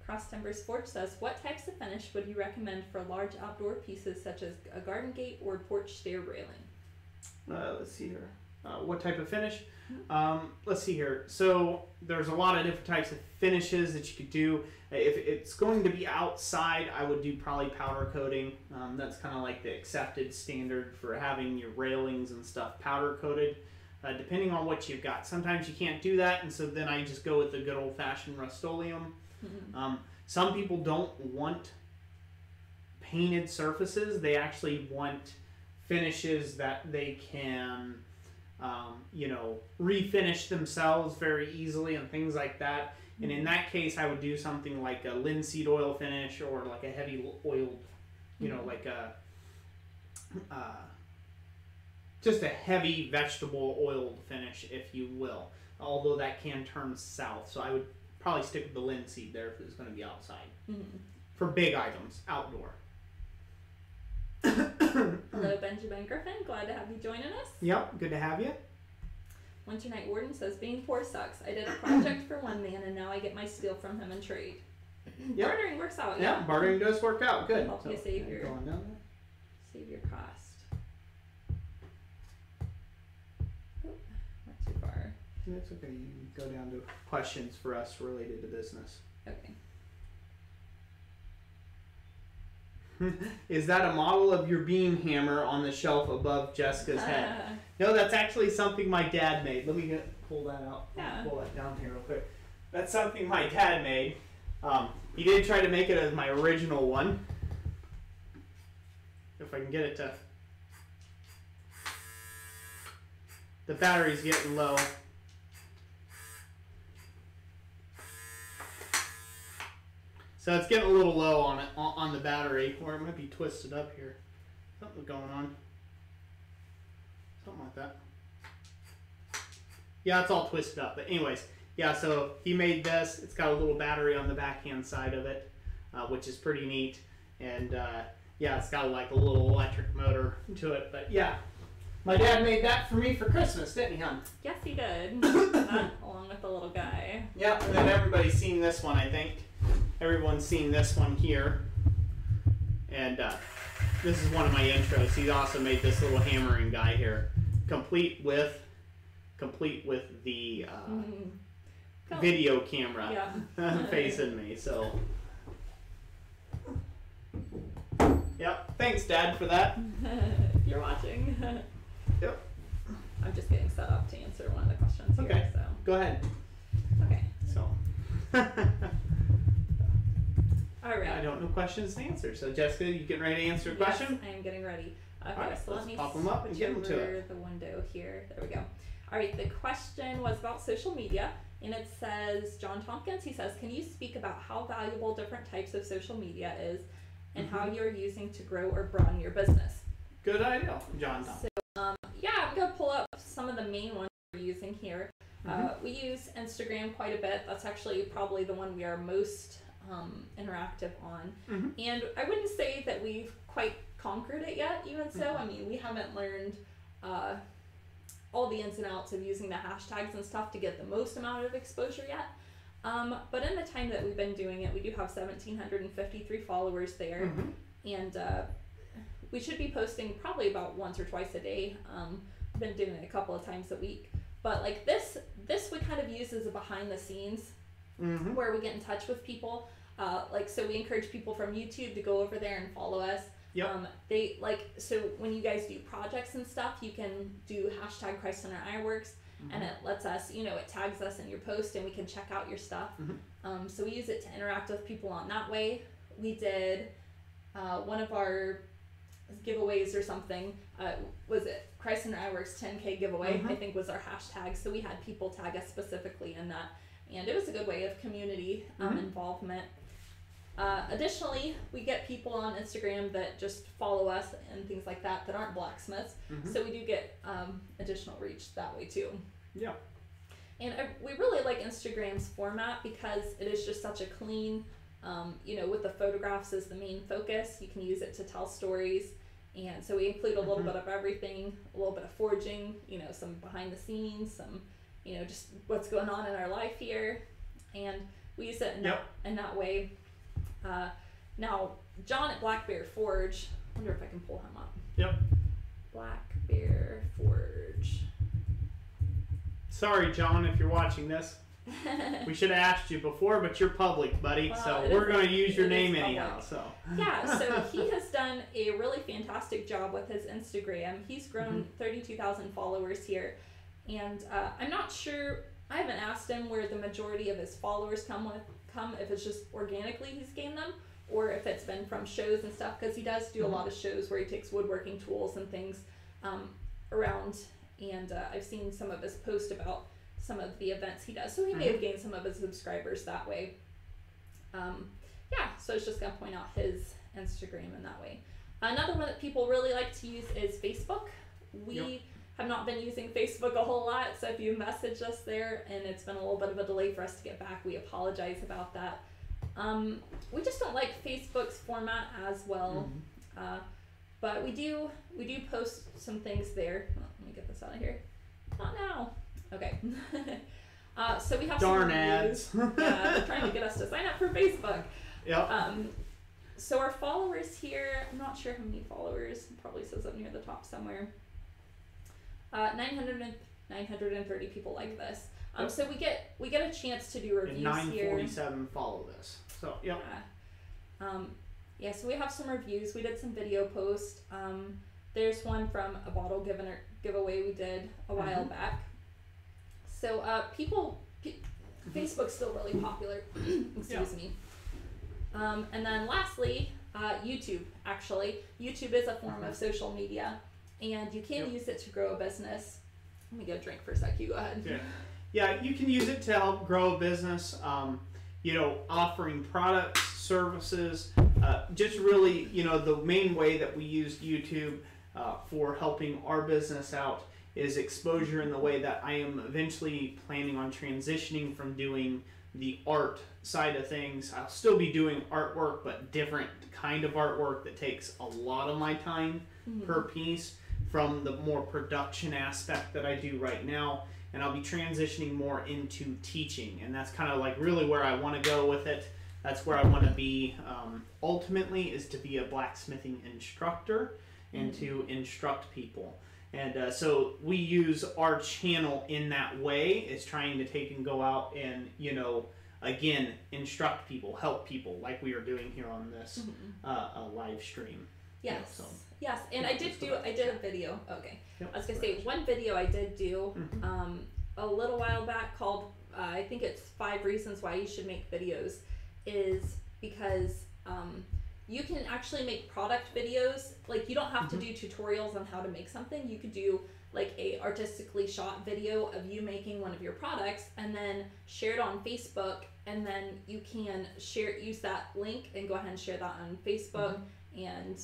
Cross Timber Sports says, what types of finish would you recommend for large outdoor pieces such as a garden gate or porch stair railing? Let's see here. What type of finish? Let's see here. So there's a lot of different types of finishes that you could do. If it's going to be outside, I would do probably powder coating. That's kind of like the accepted standard for having your railings and stuff powder coated, depending on what you've got. Sometimes you can't do that, and so then I just go with the good old-fashioned Rust-Oleum. Some people don't want painted surfaces. They actually want finishes that they can you know, refinish themselves very easily and things like that. And in that case, I would do something like a linseed oil finish, or like a heavy oiled, you know, like a just a heavy vegetable oiled finish, if you will. Although that can turn south, so I would probably stick with the linseed there if it's going to be outside. For big items, outdoor. Hello, Benjamin Griffin. Glad to have you joining us. Yep, good to have you. Winter Night Warden says, being poor sucks. I did a project for one man, and now I get my steel from him in trade. Yep. Bartering works out. Yeah, bartering does work out. Good. Help you save your going down there. Save your cost. Oh, not too far. That's okay. You can go down to questions for us related to business. Okay. Is that a model of your beam hammer on the shelf above Jessica's head? No, that's actually something my dad made. Let me pull that out. Yeah. Pull that down here real quick. That's something my dad made. He did try to make it as my original one. If I can get it to... The battery's getting low. So it's getting a little low on it, on the battery, or it might be twisted up here. Something going on. Something like that. Yeah, it's all twisted up. But anyways, yeah, so he made this. It's got a little battery on the backhand side of it, which is pretty neat. And yeah, it's got like a little electric motor to it. But yeah, my dad made that for me for Christmas, didn't he, hon? Yes, he did. That, along with the little guy. Yeah, and then everybody's seen this one, I think. Everyone's seen this one here. And this is one of my intros. He also made this little hammering guy here, complete with the video camera facing me. So, yep. Thanks, Dad, for that. If you're watching. Yep. I'm just getting set up to answer one of the questions here. Okay. So. Go ahead. Okay. So. All right. I don't know questions to answer. So, Jessica, you getting ready to answer a question? Yes, I am getting ready. Okay, all right, so let me pop them up and get them to it. The window here. There we go. All right, the question was about social media, and it says, John Tompkins, he says, can you speak about how valuable different types of social media is and how you're using to grow or broaden your business? Good idea, John Tompkins. So, yeah, I'm going to pull up some of the main ones we're using here. We use Instagram quite a bit. That's actually probably the one we are most interactive on. And I wouldn't say that we've quite conquered it yet, even so. I mean, we haven't learned all the ins and outs of using the hashtags and stuff to get the most amount of exposure yet. But in the time that we've been doing it, we do have 1,753 followers there. And we should be posting probably about once or twice a day. I've been doing it a couple of times a week. But like this we kind of use as a behind the scenes where we get in touch with people. So we encourage people from YouTube to go over there and follow us. So when you guys do projects and stuff, you can do hashtag Christ Centered Ironworks, and it lets us, it tags us in your post, and we can check out your stuff. So we use it to interact with people on that way. We did one of our giveaways or something. Was it Christ Centered Ironworks 10K giveaway? I think was our hashtag. So we had people tag us specifically in that, and it was a good way of community involvement. Additionally, we get people on Instagram that just follow us and things like that aren't blacksmiths. So we do get additional reach that way too. Yeah. And we really like Instagram's format because it is just such a clean, with the photographs as the main focus. You can use it to tell stories. And so we include a little bit of everything, a little bit of forging, some behind the scenes, some, just what's going on in our life here. And we use it in that way. Now, John at Black Bear Forge, I wonder if I can pull him up. Yep. Black Bear Forge. Sorry, John, if you're watching this. We should have asked you before, but you're public, buddy, so we're going to use your name anyhow. So yeah, so he has done a really fantastic job with his Instagram. He's grown 32,000 followers here, and I'm not sure, I haven't asked him where the majority of his followers come, if it's just organically he's gained them, or if it's been from shows and stuff, because he does do a lot of shows where he takes woodworking tools and things around, and I've seen some of his posts about some of the events he does, so he may have gained some of his subscribers that way. So I was just going to point out his Instagram in that way. Another one that people really like to use is Facebook. We have not been using Facebook a whole lot, so if you message us there and it's been a little bit of a delay for us to get back, we apologize about that. We just don't like Facebook's format as well, but we do post some things there. Let me get this out of here. Not now. Okay. So we have Darn some ads. reviews. Yeah, they're trying to get us to sign up for Facebook. Yep. So our followers here, I'm not sure how many followers. It probably says up near the top somewhere. 930 people like this. Yep. So we get a chance to do reviews And 947 here. follow this. So yep. Yeah. So we have some reviews. We did some video posts. There's one from a bottle giveaway we did a while back. So Facebook's still really popular. Excuse me. And then lastly, YouTube. Actually, YouTube is a form of social media, and you can use it to grow a business. Let me get a drink for a sec. You go ahead. Yeah, you can use it to help grow a business. Offering products, services. Just really, the main way that we use YouTube for helping our business out is exposure in the way that I am eventually planning on transitioning from doing the art side of things. I'll still be doing artwork, but different kind of artwork that takes a lot of my time per piece from the more production aspect that I do right now. And I'll be transitioning more into teaching, and that's kind of like really where I want to go with it. That's where I want to be ultimately, is to be a blacksmithing instructor and to instruct people. And so we use our channel in that way, is trying to take and go out and, again, instruct people, help people, like we are doing here on this live stream. Yes. Yes, and I did a video. Okay. I was going to say, one video I did do a little while back called, I think it's 5 reasons why you should make videos, is because you can actually make product videos. Like, you don't have to do tutorials on how to make something. You could do like a artistically shot video of you making one of your products and then share it on Facebook, and then you can use that link and go ahead and share that on Facebook and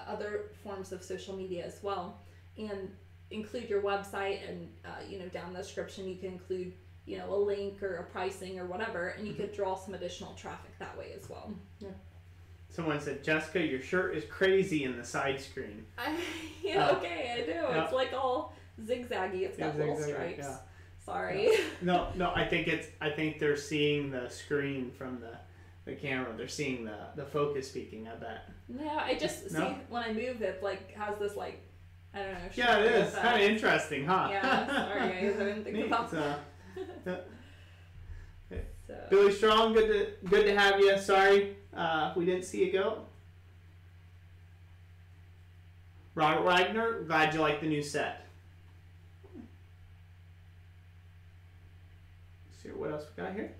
other forms of social media as well, and include your website, and down the description you can include a link or a pricing or whatever, and you could draw some additional traffic that way as well. Someone said, Jessica, your shirt is crazy in the side screen. Okay, I do. Yeah. It's like all zigzaggy. It's got little stripes. Yeah. Sorry. No, I think they're seeing the screen from the camera. They're seeing the focus peaking, I bet. Yeah, I just see when I move it has this I don't know. Yeah, it is. Kind of interesting, huh? Yeah, sorry guys, I didn't think about that. So. Billy Strong, good to have you. Sorry we didn't see you go. Robert Wagner, glad you like the new set. Let's see what else we got here.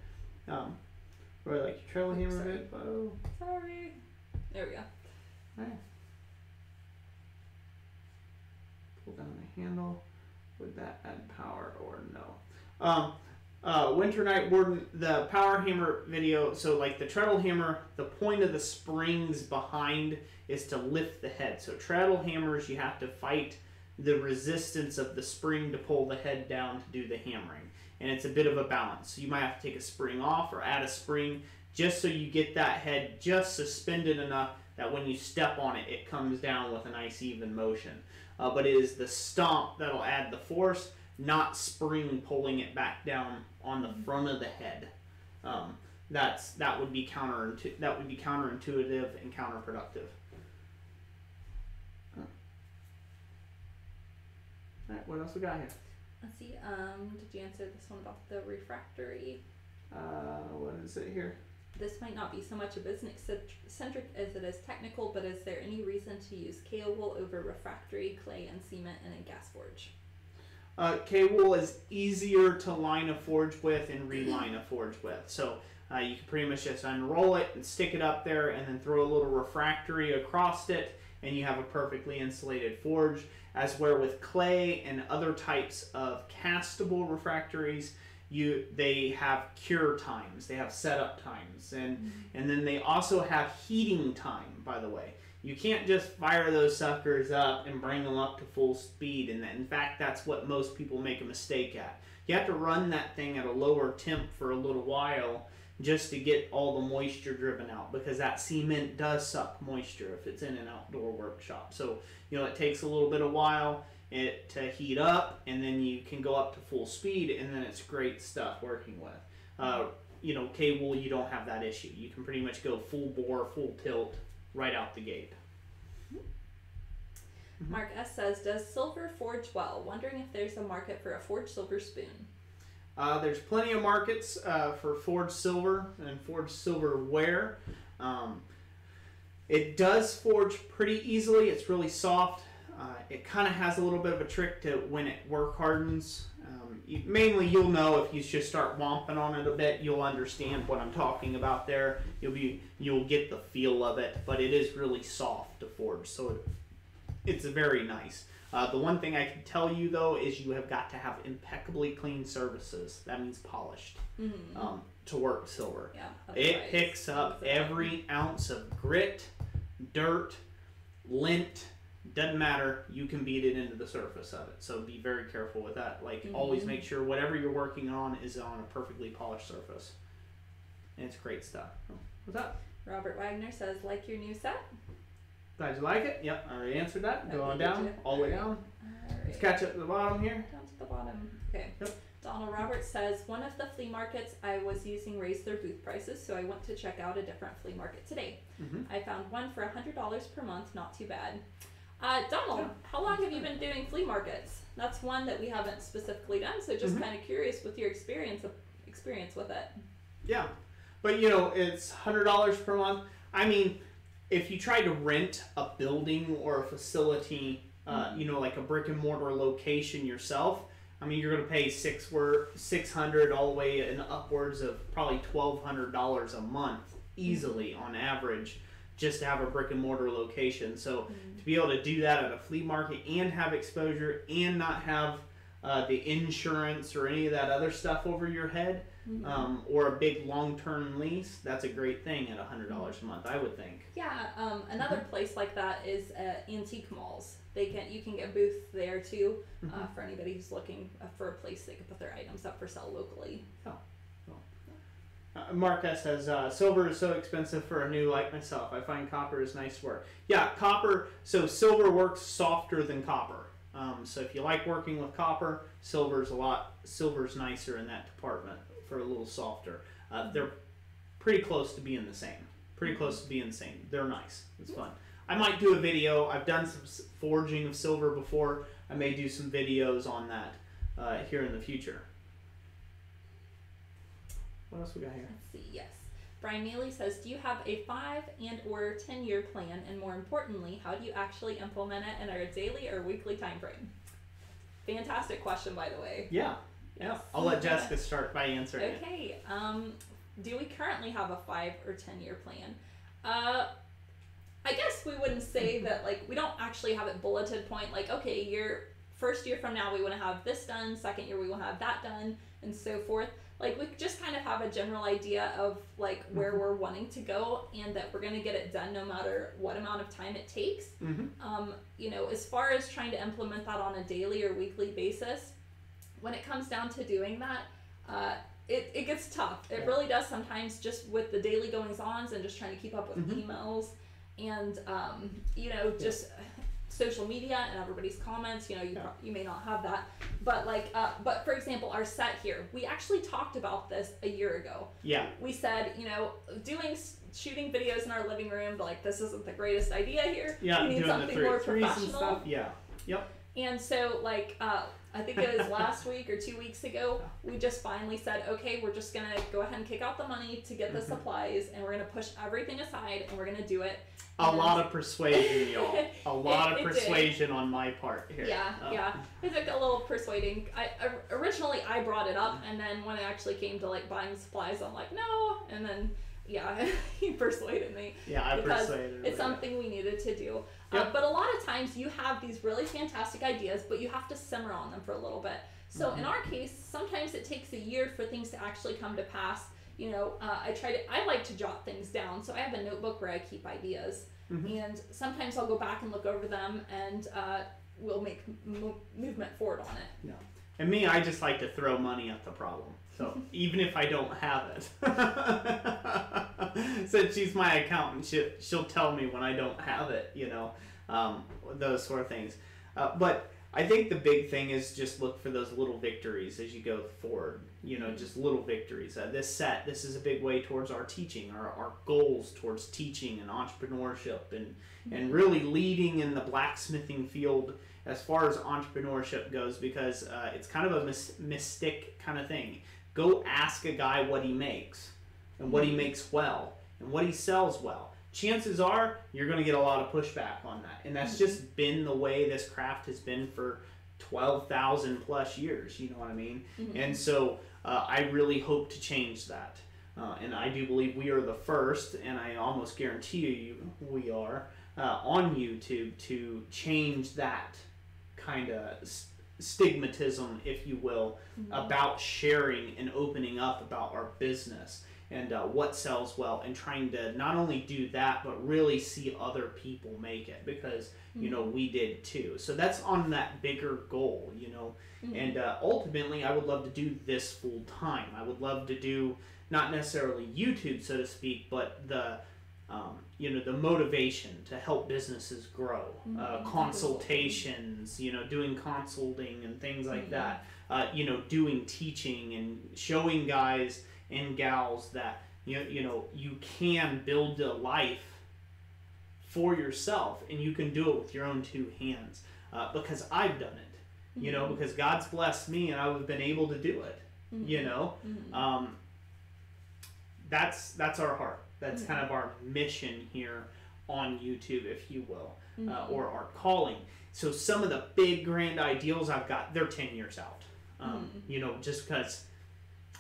Really like your treble hammer bit. Oh. Sorry. There we go. Alright. Pull down the handle. Would that add power or no? Winter Night Warden, the power hammer video, so like the treadle hammer, the point of the springs behind is to lift the head. So treadle hammers, you have to fight the resistance of the spring to pull the head down to do the hammering. And it's a bit of a balance. So you might have to take a spring off or add a spring just so you get that head just suspended enough that when you step on it, it comes down with a nice even motion. But it is the stomp that'll add the force, not spring pulling it back down on the front of the head. That would be counterintuitive and counterproductive. Alright, what else we got here? Let's see, did you answer this one about the refractory? What is it here? This might not be so much a business-centric as it is technical, but is there any reason to use K-wool over refractory, clay, and cement in a gas forge? K-wool is easier to line a forge with and reline a forge with. So you can pretty much just unroll it and stick it up there and then throw a little refractory across it, and you have a perfectly insulated forge. As where with clay and other types of castable refractories, they have cure times, they have setup times, and then they also have heating time, by the way. You can't just fire those suckers up and bring them up to full speed, and in fact that's what most people make a mistake at. You have to run that thing at a lower temp for a little while just to get all the moisture driven out, because that cement does suck moisture if it's in an outdoor workshop. So it takes a little bit of while, it to heat up, and then you can go up to full speed, and then it's great stuff working with. You know, K-wool, you don't have that issue. You can pretty much go full bore, full tilt right out the gate. Mark S says, does silver forge well? Wondering if there's a market for a forged silver spoon. There's plenty of markets for forged silver and forged silverware. It does forge pretty easily. It's really soft. It kind of has a little bit of a trick to when it work hardens. Mainly you'll know if you just start womping on it a bit, you'll understand what I'm talking about there. You'll get the feel of it, but it is really soft to forge, so it's very nice. The one thing I can tell you though is you have got to have impeccably clean surfaces. That means polished to work silver. Yeah, it picks up every ounce of grit, dirt, lint. Doesn't matter, you can beat it into the surface of it, so be very careful with that. Like always make sure whatever you're working on is on a perfectly polished surface, and it's great stuff. What's up? Robert Wagner says, like your new set? Glad you like it. Yep, I already answered that. Go on down, all the way down. Let's catch up to the bottom here. Down to the bottom. Okay. Yep. Donald Roberts says, one of the flea markets I was using raised their booth prices, so I went to check out a different flea market today. I found one for $100 per month, not too bad. Donald, how long have you been doing flea markets? That's one that we haven't specifically done, so just kind of curious with your experience with it. Yeah, but you know, it's $100 per month. I mean, if you try to rent a building or a facility, you know, like a brick and mortar location yourself, I mean, you're going to pay $600 all the way and upwards of probably $1,200 a month easily on average, just to have a brick and mortar location. So to be able to do that at a flea market and have exposure and not have the insurance or any of that other stuff over your head, or a big long-term lease, that's a great thing at $100 a month, I would think. Yeah, another place like that is antique malls. You can get booths there too, for anybody who's looking for a place they can put their items up for sale locally. Marcus says, silver is so expensive for a new like myself. I find copper is nice to work. Yeah, copper, so silver works softer than copper. So if you like working with copper, silver's nicer in that department for a little softer. They're pretty close to being the same. They're nice. It's fun. I might do a video. I've done some forging of silver before. I may do some videos on that here in the future. What else we got here? Let's see, yes. Brian Neely says, do you have a 5 and or 10-year plan? And more importantly, how do you actually implement it in a daily or weekly time frame? Fantastic question, by the way. Yeah. Yes. I'll let Jessica start by answering it. Okay. Do we currently have a 5 or 10-year plan? I guess we wouldn't say that, like, we don't actually have it bulleted point, like, okay, first year from now we want to have this done, second year we want to have that done, and so forth. Like, we just kind of have a general idea of, like, where we're wanting to go and that we're going to get it done no matter what amount of time it takes. You know, as far as trying to implement that on a daily or weekly basis, when it comes down to doing that, it gets tough. It really does sometimes, just with the daily goings-ons and just trying to keep up with emails and, you know, just social media and everybody's comments. You know, you may not have that, but like, but for example, our set here, we actually talked about this a year ago. Yeah. We said, you know, shooting videos in our living room, but like, this isn't the greatest idea here. Yeah. We need something more professional. Stuff. Yeah. Yep. And so, like, I think it was last week or 2 weeks ago, we just finally said, okay, we're just gonna go ahead and kick out the money to get the supplies, and we're gonna push everything aside, and we're gonna do it. A lot of persuasion, y'all. A lot of persuasion on my part here. Yeah, yeah. It took a little persuading. Originally I brought it up, and then when it actually came to like buying supplies, I'm like, no. And then, yeah, he persuaded me. Yeah, I persuaded. It's something we needed to do. Yep. But a lot of times you have these really fantastic ideas, but you have to simmer on them for a little bit. So in our case, sometimes it takes a year for things to actually come to pass. You know, I like to jot things down, so I have a notebook where I keep ideas, and sometimes I'll go back and look over them, and we'll make movement forward on it. Yeah, and me, I just like to throw money at the problem. So even if I don't have it, since she's my accountant, she'll tell me when I don't have it. You know, those sort of things. But I think the big thing is just look for those little victories as you go forward. You know, just little victories. This is a big way towards our teaching, our goals towards teaching and entrepreneurship and really leading in the blacksmithing field as far as entrepreneurship goes, because it's kind of a mystic kind of thing. Go ask a guy what he makes and what he makes well and what he sells well. Chances are you're going to get a lot of pushback on that. And that's just been the way this craft has been for 12,000 plus years, you know what I mean? And so I really hope to change that. And I do believe we are the first, and I almost guarantee you we are, on YouTube to change that kind of stigmatism, if you will, about sharing and opening up about our business and what sells well, and trying to not only do that but really see other people make it, because you know we did too. So that's on that bigger goal, you know. And ultimately I would love to do this full time. I would love to do not necessarily YouTube, so to speak, but the you know, the motivation to help businesses grow, consultations, you know, doing consulting and things like that, you know, doing teaching and showing guys and gals that you know you can build a life for yourself, and you can do it with your own two hands, because I've done it, you know, because God's blessed me and I've been able to do it, you know. That's our heart. That's kind of our mission here on YouTube, if you will, or our calling. So some of the big grand ideals I've got, they're 10 years out. You know, just because,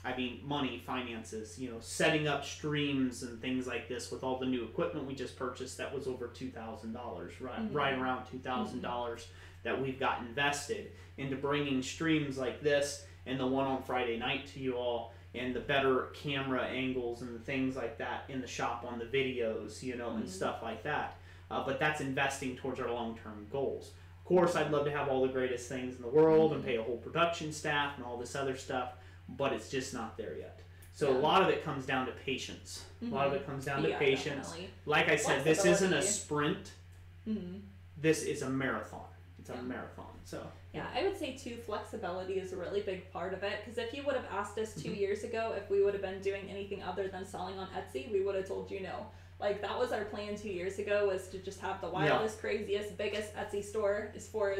I mean, money, finances, you know, setting up streams and things like this with all the new equipment we just purchased, that was over $2,000, right around $2,000 that we've got invested into bringing streams like this and the one on Friday night to you all, and the better camera angles and things like that in the shop on the videos, you know, and stuff like that. But that's investing towards our long-term goals. Of course, I'd love to have all the greatest things in the world and pay a whole production staff and all this other stuff, but it's just not there yet. So a lot of it comes down to patience. A lot of it comes down to patience. Definitely. Like I said, this isn't a sprint. This is a marathon. It's a marathon. So yeah, I would say too, flexibility is a really big part of it, because if you would have asked us 2 years ago if we would have been doing anything other than selling on Etsy, we would have told you no. Like, that was our plan 2 years ago, was to just have the wildest, craziest, biggest Etsy store as far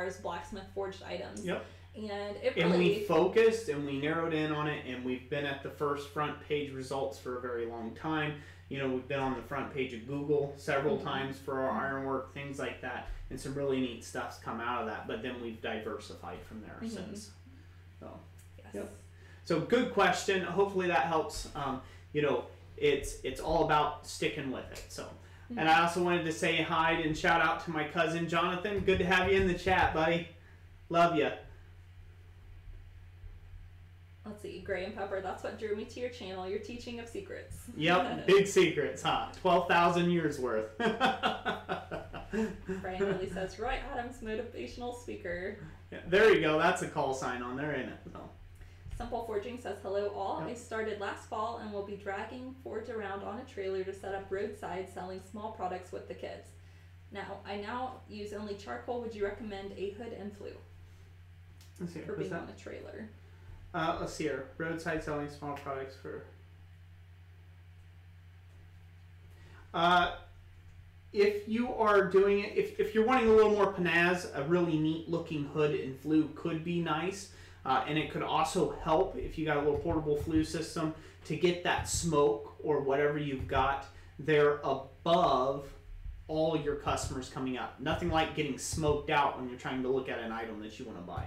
as blacksmith forged items. And it really... And we focused and we narrowed in on it, and we've been at the first front page results for a very long time. You know, we've been on the front page of Google several times for our ironwork, things like that, and some really neat stuff's come out of that. But then we've diversified from there since. So, so good question. Hopefully that helps. You know, it's all about sticking with it. So, and I also wanted to say hi and shout out to my cousin Jonathan. Good to have you in the chat, buddy. Love you. Let's see, Graham Pepper, that's what drew me to your channel, your teaching of secrets. Yep, big secrets, huh? 12,000 years worth. Brian Neely says, Roy Adams, motivational speaker. Yeah, there you go, that's a call sign on there, ain't it? So. Simple Forging says, hello all. I started last fall and will be dragging Forge around on a trailer to set up roadside selling small products with the kids. I now use only charcoal. Would you recommend a hood and flue for being on a trailer? Let's see here. Roadside selling small products for... if you are doing it, if you're wanting a little more panaz, a really neat looking hood and flue could be nice. And it could also help if you got a little portable flue system to get that smoke or whatever you've got there above all your customers coming up. Nothing like getting smoked out when you're trying to look at an item that you want to buy.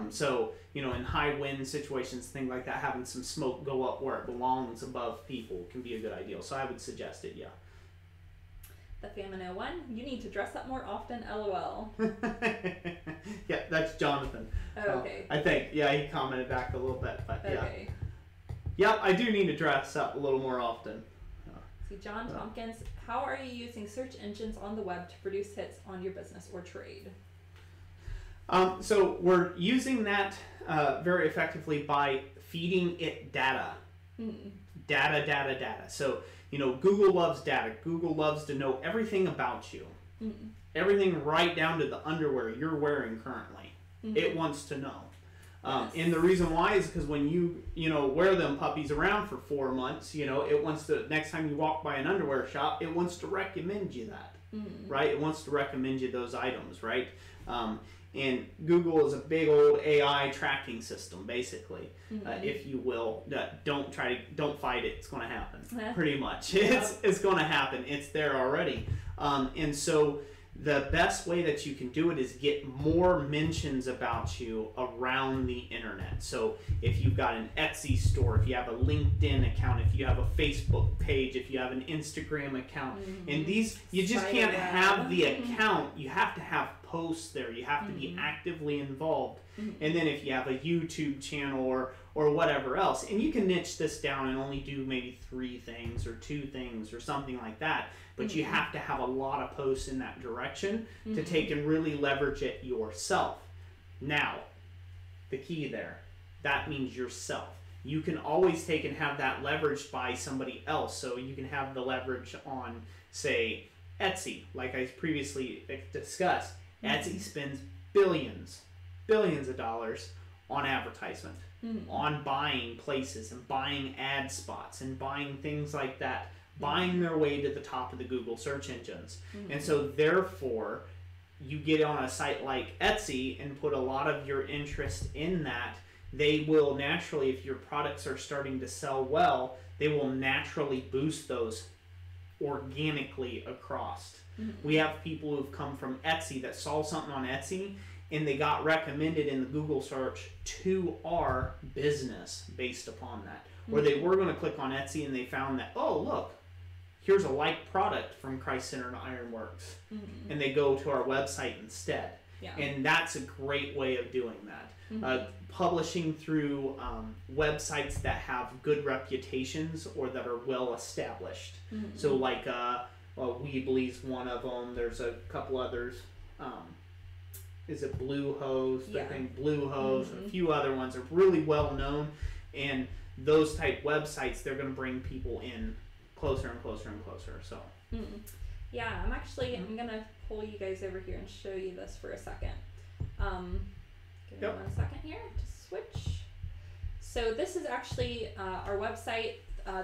So, you know, in high wind situations, things like that, having some smoke go up where it belongs above people can be a good idea. So I would suggest it, yeah. The Famine 01, you need to dress up more often, LOL. Yeah, that's Jonathan. Oh, okay. I think, yeah, he commented back a little bit, but yeah. Yep, I do need to dress up a little more often. See, John Tompkins, how are you using search engines on the web to produce hits on your business or trade? So we're using that very effectively by feeding it data. Data. So, you know, Google loves data. Google loves to know everything about you. everything right down to the underwear you're wearing currently. It wants to know. And the reason why is because when you wear them puppies around for 4 months, it wants to, next time you walk by an underwear shop, it wants to recommend you that, right? It wants to recommend you those items, right? And Google is a big old AI tracking system, basically, if you will. Don't fight it. It's going to happen. Pretty much, it's going to happen. It's there already. And so the best way that you can do it is get more mentions about you around the internet. So if you've got an Etsy store, if you have a LinkedIn account, if you have a Facebook page, if you have an Instagram account, and these, you just can't have the account. You have to have posts there. You have to be actively involved. And then if you have a YouTube channel or whatever else, and you can niche this down and only do maybe 3 things or 2 things or something like that, but you have to have a lot of posts in that direction to take and really leverage it yourself. Now, the key there, that means yourself. You can always take and have that leveraged by somebody else. So you can have the leverage on, say, Etsy, like I previously discussed. Etsy spends billions of dollars on advertisement, on buying places and buying ad spots and buying things like that, buying their way to the top of the Google search engines. And so therefore, you get on a site like Etsy and put a lot of your interest in that, they will naturally, if your products are starting to sell well, they will naturally boost those organically across. We have people who've come from Etsy that saw something on Etsy and they got recommended in the Google search to our business based upon that. Or they were going to click on Etsy and they found that, oh, look, here's a like product from Christ Centered Ironworks. And they go to our website instead. And that's a great way of doing that. Publishing through websites that have good reputations or that are well established. So like Weebly's one of them. There's a couple others. Is it Bluehost? I think Bluehost. A few other ones are really well known. And those type websites, they're going to bring people in closer and closer and closer. So. Yeah, I'm going to pull you guys over here and show you this for a second. Give me 1 second here to switch. So this is actually our website.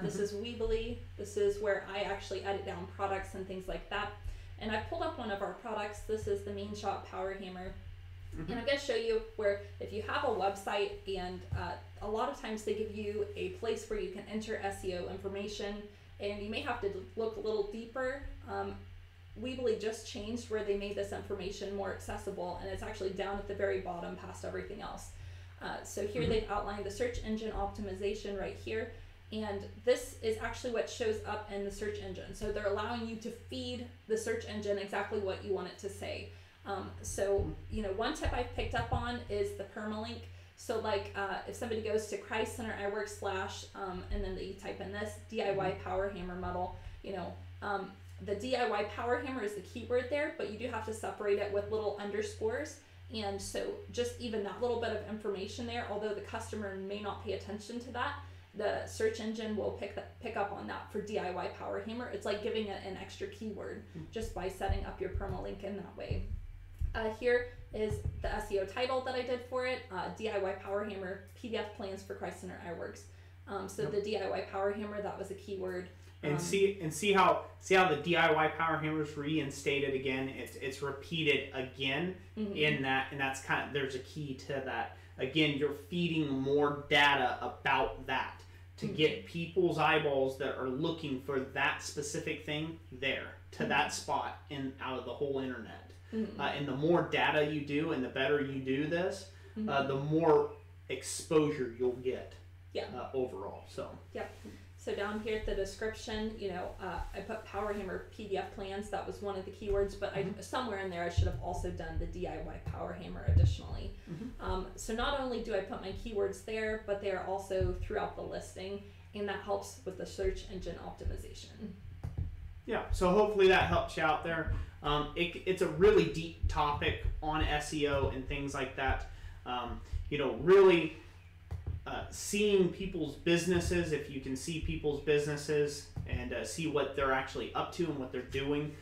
This is Weebly. This is where I actually edit down products and things like that. And I've pulled up one of our products. This is the Mean Shop Power Hammer. And I'm going to show you where if you have a website and a lot of times they give you a place where you can enter SEO information and you may have to look a little deeper. Weebly just changed where they made this information more accessible and it's actually down at the very bottom past everything else. So here they've outlined the search engine optimization right here. And this is actually what shows up in the search engine. So they're allowing you to feed the search engine exactly what you want it to say. So, one tip I've picked up on is the permalink. So like if somebody goes to Christ Centered Ironworks / and then you type in this DIY power hammer model, the DIY power hammer is the keyword there, but you do have to separate it with little underscores. And so just even that little bit of information there, although the customer may not pay attention to that, the search engine will pick up on that for DIY power hammer. It's like giving it an extra keyword just by setting up your permalink in that way. Here is the SEO title that I did for it, DIY power hammer PDF plans for Christ Centered Ironworks. So the DIY power hammer, that was a keyword. And see how the DIY power hammer is reinstated again. It's repeated again in that, and that's kind of, there's a key to that. Again, you're feeding more data about that to get people's eyeballs that are looking for that specific thing there to that spot and out of the whole internet. And the more data you do and the better you do this, the more exposure you'll get overall. So. So down here at the description, I put power hammer PDF plans. That was one of the keywords, but somewhere in there I should have also done the DIY power hammer additionally. So not only do I put my keywords there, but they are also throughout the listing, and that helps with the search engine optimization. Yeah, so hopefully that helps you out there. It's a really deep topic on SEO and things like that. Really seeing people's businesses, if you can see people's businesses and see what they're actually up to and what they're doing,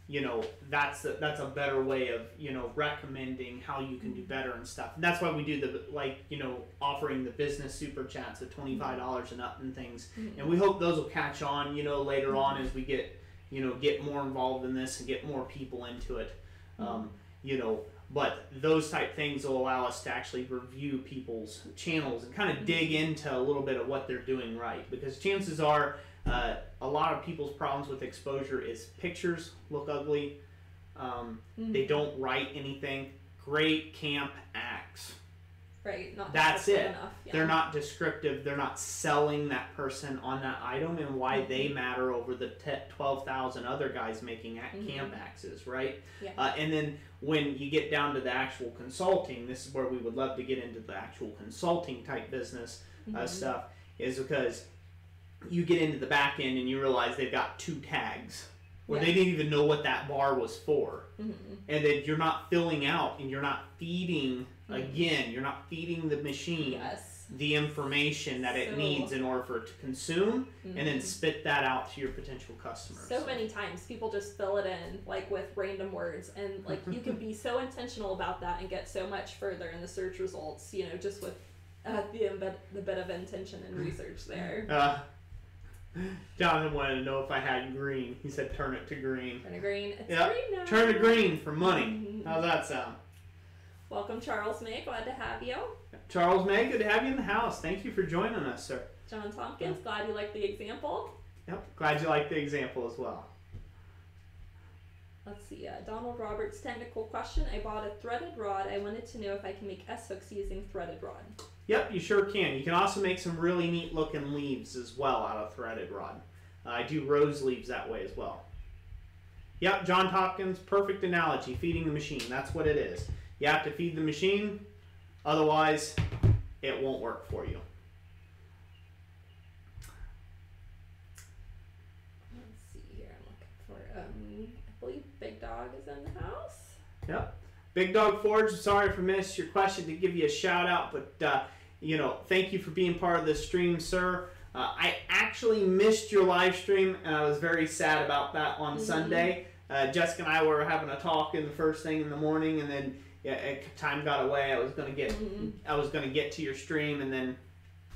you know, that's a better way of, you know, recommending how you can do better and stuff. And that's why we do the, like, you know, offering the business super chats of $25 and up and things. And we hope those will catch on, you know, later on as we get more involved in this and get more people into it. You know, but those type things will allow us to actually review people's channels and kind of dig into a little bit of what they're doing right, because chances are a lot of people's problems with exposure is pictures look ugly, they don't write anything. Great camp axe. Right, not that's it. Enough. Yeah. They're not descriptive. They're not selling that person on that item and why they matter over the 12,000 other guys making camp axes, right? Yeah. And then when you get down to the actual consulting, this is where we would love to get into the actual consulting type business stuff, is because you get into the back end and you realize they've got 2 tags where they didn't even know what that bar was for. And then you're not filling out and you're not feeding, again, you're not feeding the machine the information that it needs in order for it to consume and then spit that out to your potential customers. So many times people just fill it in like with random words, and like you can be so intentional about that and get so much further in the search results, you know, just with the bit of intention and research there. Jonathan wanted to know if I had green. He said turn it to green. Turn to green. It's green now. Turn to green for money. How's that sound? Welcome, Charles May. Glad to have you. Charles May, good to have you in the house. Thank you for joining us, sir. John Tompkins, glad you liked the example. Yep, glad you liked the example as well. Let's see, Donald Roberts, technical question. I bought a threaded rod. I wanted to know if I can make S-hooks using threaded rod. Yep, you sure can. You can also make some really neat looking leaves as well out of threaded rod. I do rose leaves that way as well. Yep, John Tompkins, perfect analogy, feeding the machine. That's what it is. You have to feed the machine, otherwise it won't work for you. Let's see here, I'm looking for, I believe Big Dog is in the house. Yep. Big Dog Forge, sorry for missing your question, to give you a shout out, but you know, thank you for being part of this stream, sir. I actually missed your live stream, and I was very sad about that on Sunday. Jessica and I were having a talk in the first thing in the morning, and then time got away. I was gonna get to your stream, and then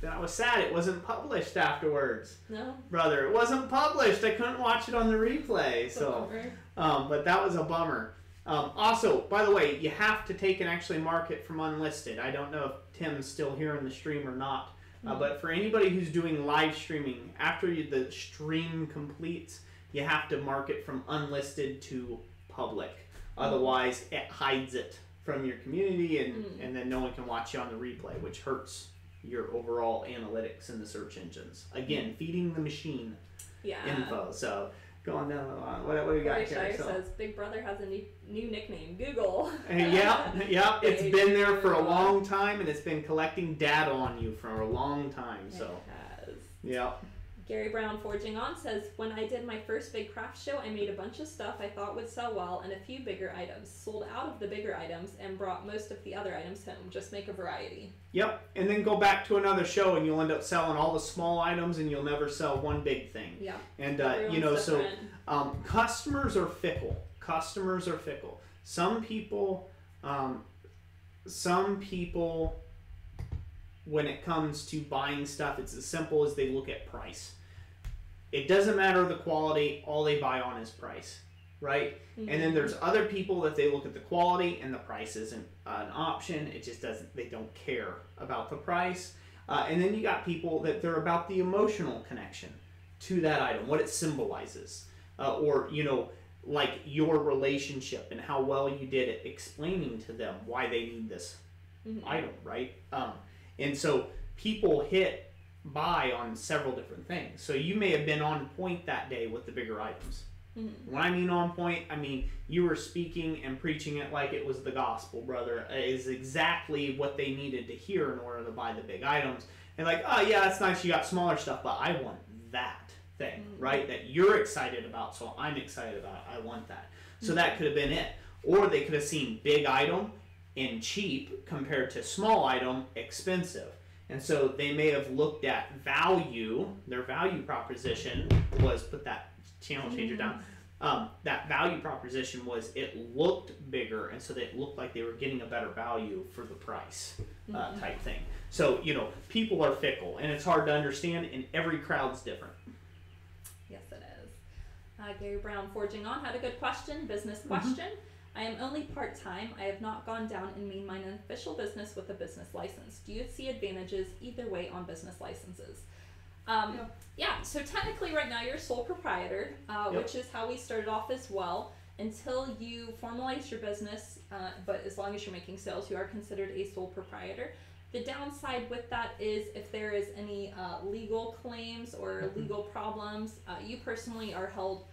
I was sad it wasn't published afterwards. No, brother, it wasn't published. I couldn't watch it on the replay. So, but that was a bummer. Also, by the way, you have to take and actually mark it from unlisted. I don't know if Tim's still here in the stream or not, but for anybody who's doing live streaming, after the stream completes, you have to mark it from unlisted to public. Otherwise, it hides it from your community, and then no one can watch you on the replay, which hurts your overall analytics in the search engines. Again, feeding the machine info. So, going down the line, what do we got here? So says Big Brother has a new nickname, Google. Yeah, it's been there for a long time, and it's been collecting data on you for a long time. So, it has. Yeah. Gary Brown Forging On says, when I did my first big craft show, I made a bunch of stuff I thought would sell well and a few bigger items. Sold out of the bigger items and brought most of the other items home. Just make a variety. Yep, and then go back to another show and you'll end up selling all the small items and you'll never sell one big thing. Yeah. And, you know, so customers are fickle. Customers are fickle. Some people, when it comes to buying stuff, it's as simple as they look at price. It doesn't matter the quality, all they buy on is price, right? And then there's other people that they look at the quality and the price isn't an option. It just doesn't, they don't care about the price. And then you got people that they're about the emotional connection to that item, what it symbolizes, or, you know, like your relationship and how well you did it, explaining to them why they need this item, right? And so people hit buy on several different things. So you may have been on point that day with the bigger items. When I mean on point, I mean you were speaking and preaching it like it was the gospel, brother. It is exactly what they needed to hear in order to buy the big items. And like, oh yeah, that's nice, you got smaller stuff, but I want that thing, right? That you're excited about, so I'm excited about it. I want that. So that could have been it. Or they could have seen big item and cheap compared to small item expensive. And so they may have looked at value. Their value proposition was, put that channel changer down, that value proposition was it looked bigger, and so that it looked like they were getting a better value for the price type thing. So, people are fickle, and it's hard to understand, and every crowd's different. Yes, it is. Gary Brown, Forging On, had a good question, business question. I am only part-time. I have not gone down and mainline an official business with a business license. Do you see advantages either way on business licenses? Yeah, so technically right now you're a sole proprietor, which is how we started off as well. Until you formalize your business, but as long as you're making sales, you are considered a sole proprietor. The downside with that is if there is any legal claims or legal problems, you personally are held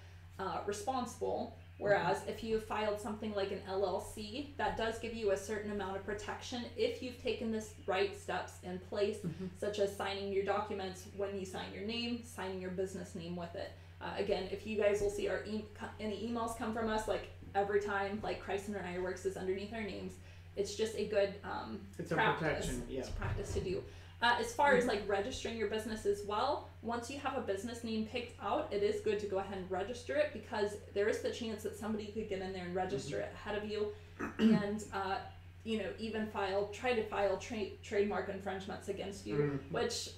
responsible. Whereas if you filed something like an LLC, that does give you a certain amount of protection if you've taken the right steps in place, such as signing your documents when you sign your name, signing your business name with it. Again, if you guys will see any emails come from us, like every time, like Christ Centered Ironworks is underneath our names, it's just a good it's practice. A protection, It's practice to do. As far as like registering your business as well, once you have a business name picked out, it is good to go ahead and register it, because there is the chance that somebody could get in there and register it ahead of you, and even try to file trademark infringements against you, which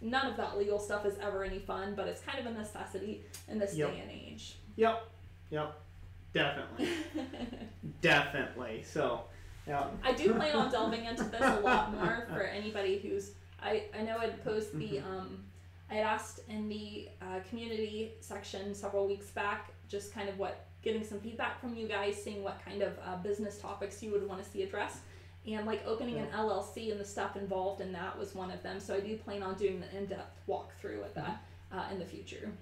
none of that legal stuff is ever any fun, but it's kind of a necessity in this day and age. Definitely. Definitely. So I do plan on delving into this a lot more for anybody who's, I know I'd posed the, I had asked in the community section several weeks back, just kind of getting some feedback from you guys, seeing what kind of business topics you would want to see addressed. And like opening an LLC and the stuff involved in that was one of them. So I do plan on doing the in-depth walkthrough with that in the future.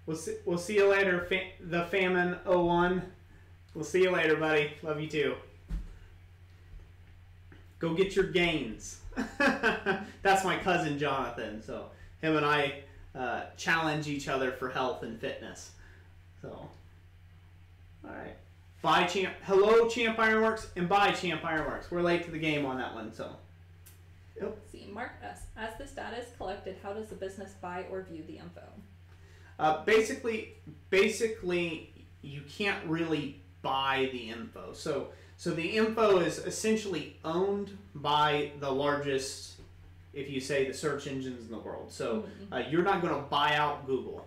We'll see you later, the Famine 01. We'll see you later, buddy. Love you too. Go get your gains. That's my cousin Jonathan. So him and I challenge each other for health and fitness. So, all right. Bye, Champ. Hello, Champ Ironworks, and bye, Champ Ironworks. We're late to the game on that one, so. Let's see, Mark S. As this data is collected, how does the business buy or view the info? Basically, you can't really buy the info. So the info is essentially owned by the largest, if you say, the search engines in the world. So you're not going to buy out Google.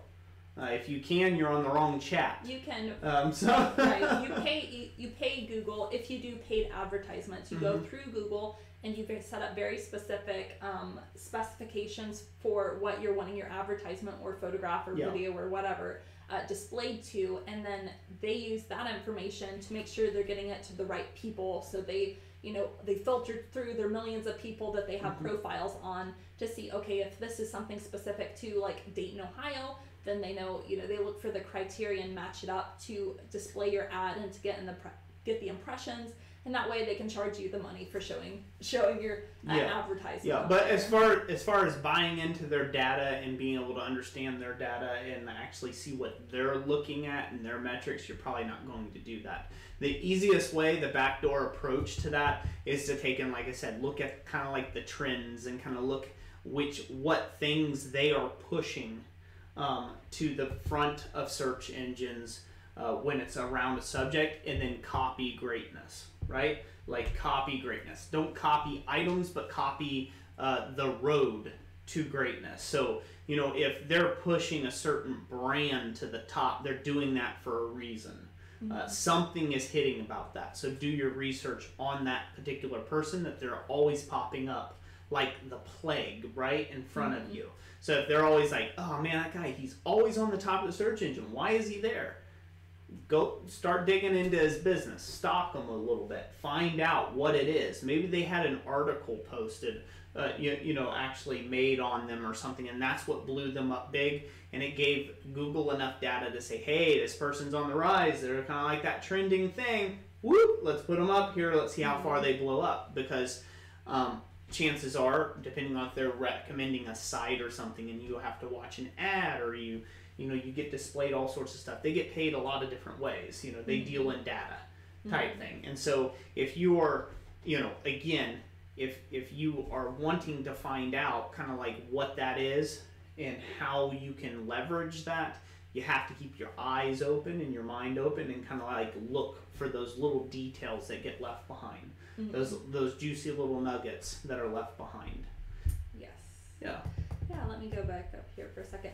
If you can, you're on the wrong chat. You can. Right. You pay Google if you do paid advertisements. You go through Google and you can set up very specific specifications for what you're wanting your advertisement or photograph or video or whatever displayed to, and then they use that information to make sure they're getting it to the right people. So they filter through their millions of people that they have profiles on to see, okay, if this is something specific to like Dayton, Ohio, then they know, they look for the criteria and match it up to display your ad and to get the impressions, and that way they can charge you the money for showing your advertisement. Yeah, but as far as buying into their data and being able to understand their data and actually see what they're looking at and their metrics, you're probably not going to do that. The easiest way, the backdoor approach to that, is to take and, like I said, look at kind of like the trends and kind of look what things they are pushing to the front of search engines when it's around a subject, and then copy greatness, right? Like copy greatness. Don't copy items, but copy the road to greatness. So, if they're pushing a certain brand to the top, they're doing that for a reason. Something is hitting about that. So do your research on that particular person, that they're always popping up like the plague right in front of you. So if they're always like, oh man, that guy, he's always on the top of the search engine. Why is he there? Go start digging into his business. Stalk him a little bit. Find out what it is. Maybe they had an article posted, actually made on them or something, and that's what blew them up big. And it gave Google enough data to say, hey, this person's on the rise. They're kind of like that trending thing. Whoop, let's put them up here. Let's see how far they blow up. Because chances are, depending on if they're recommending a site or something and you have to watch an ad, or you get displayed all sorts of stuff. They get paid a lot of different ways. They deal in data type thing. And so if you are, again, if you are wanting to find out kind of like what that is and how you can leverage that, you have to keep your eyes open and your mind open and kind of like look for those little details that get left behind. Those juicy little nuggets that are left behind. Yes. Yeah. Yeah, let me go back up here for a second.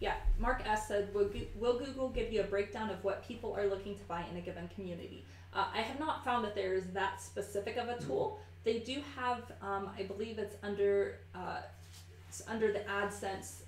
Yeah, Mark S. said, will Google give you a breakdown of what people are looking to buy in a given community? I have not found that there is that specific of a tool. They do have, I believe it's under the AdSense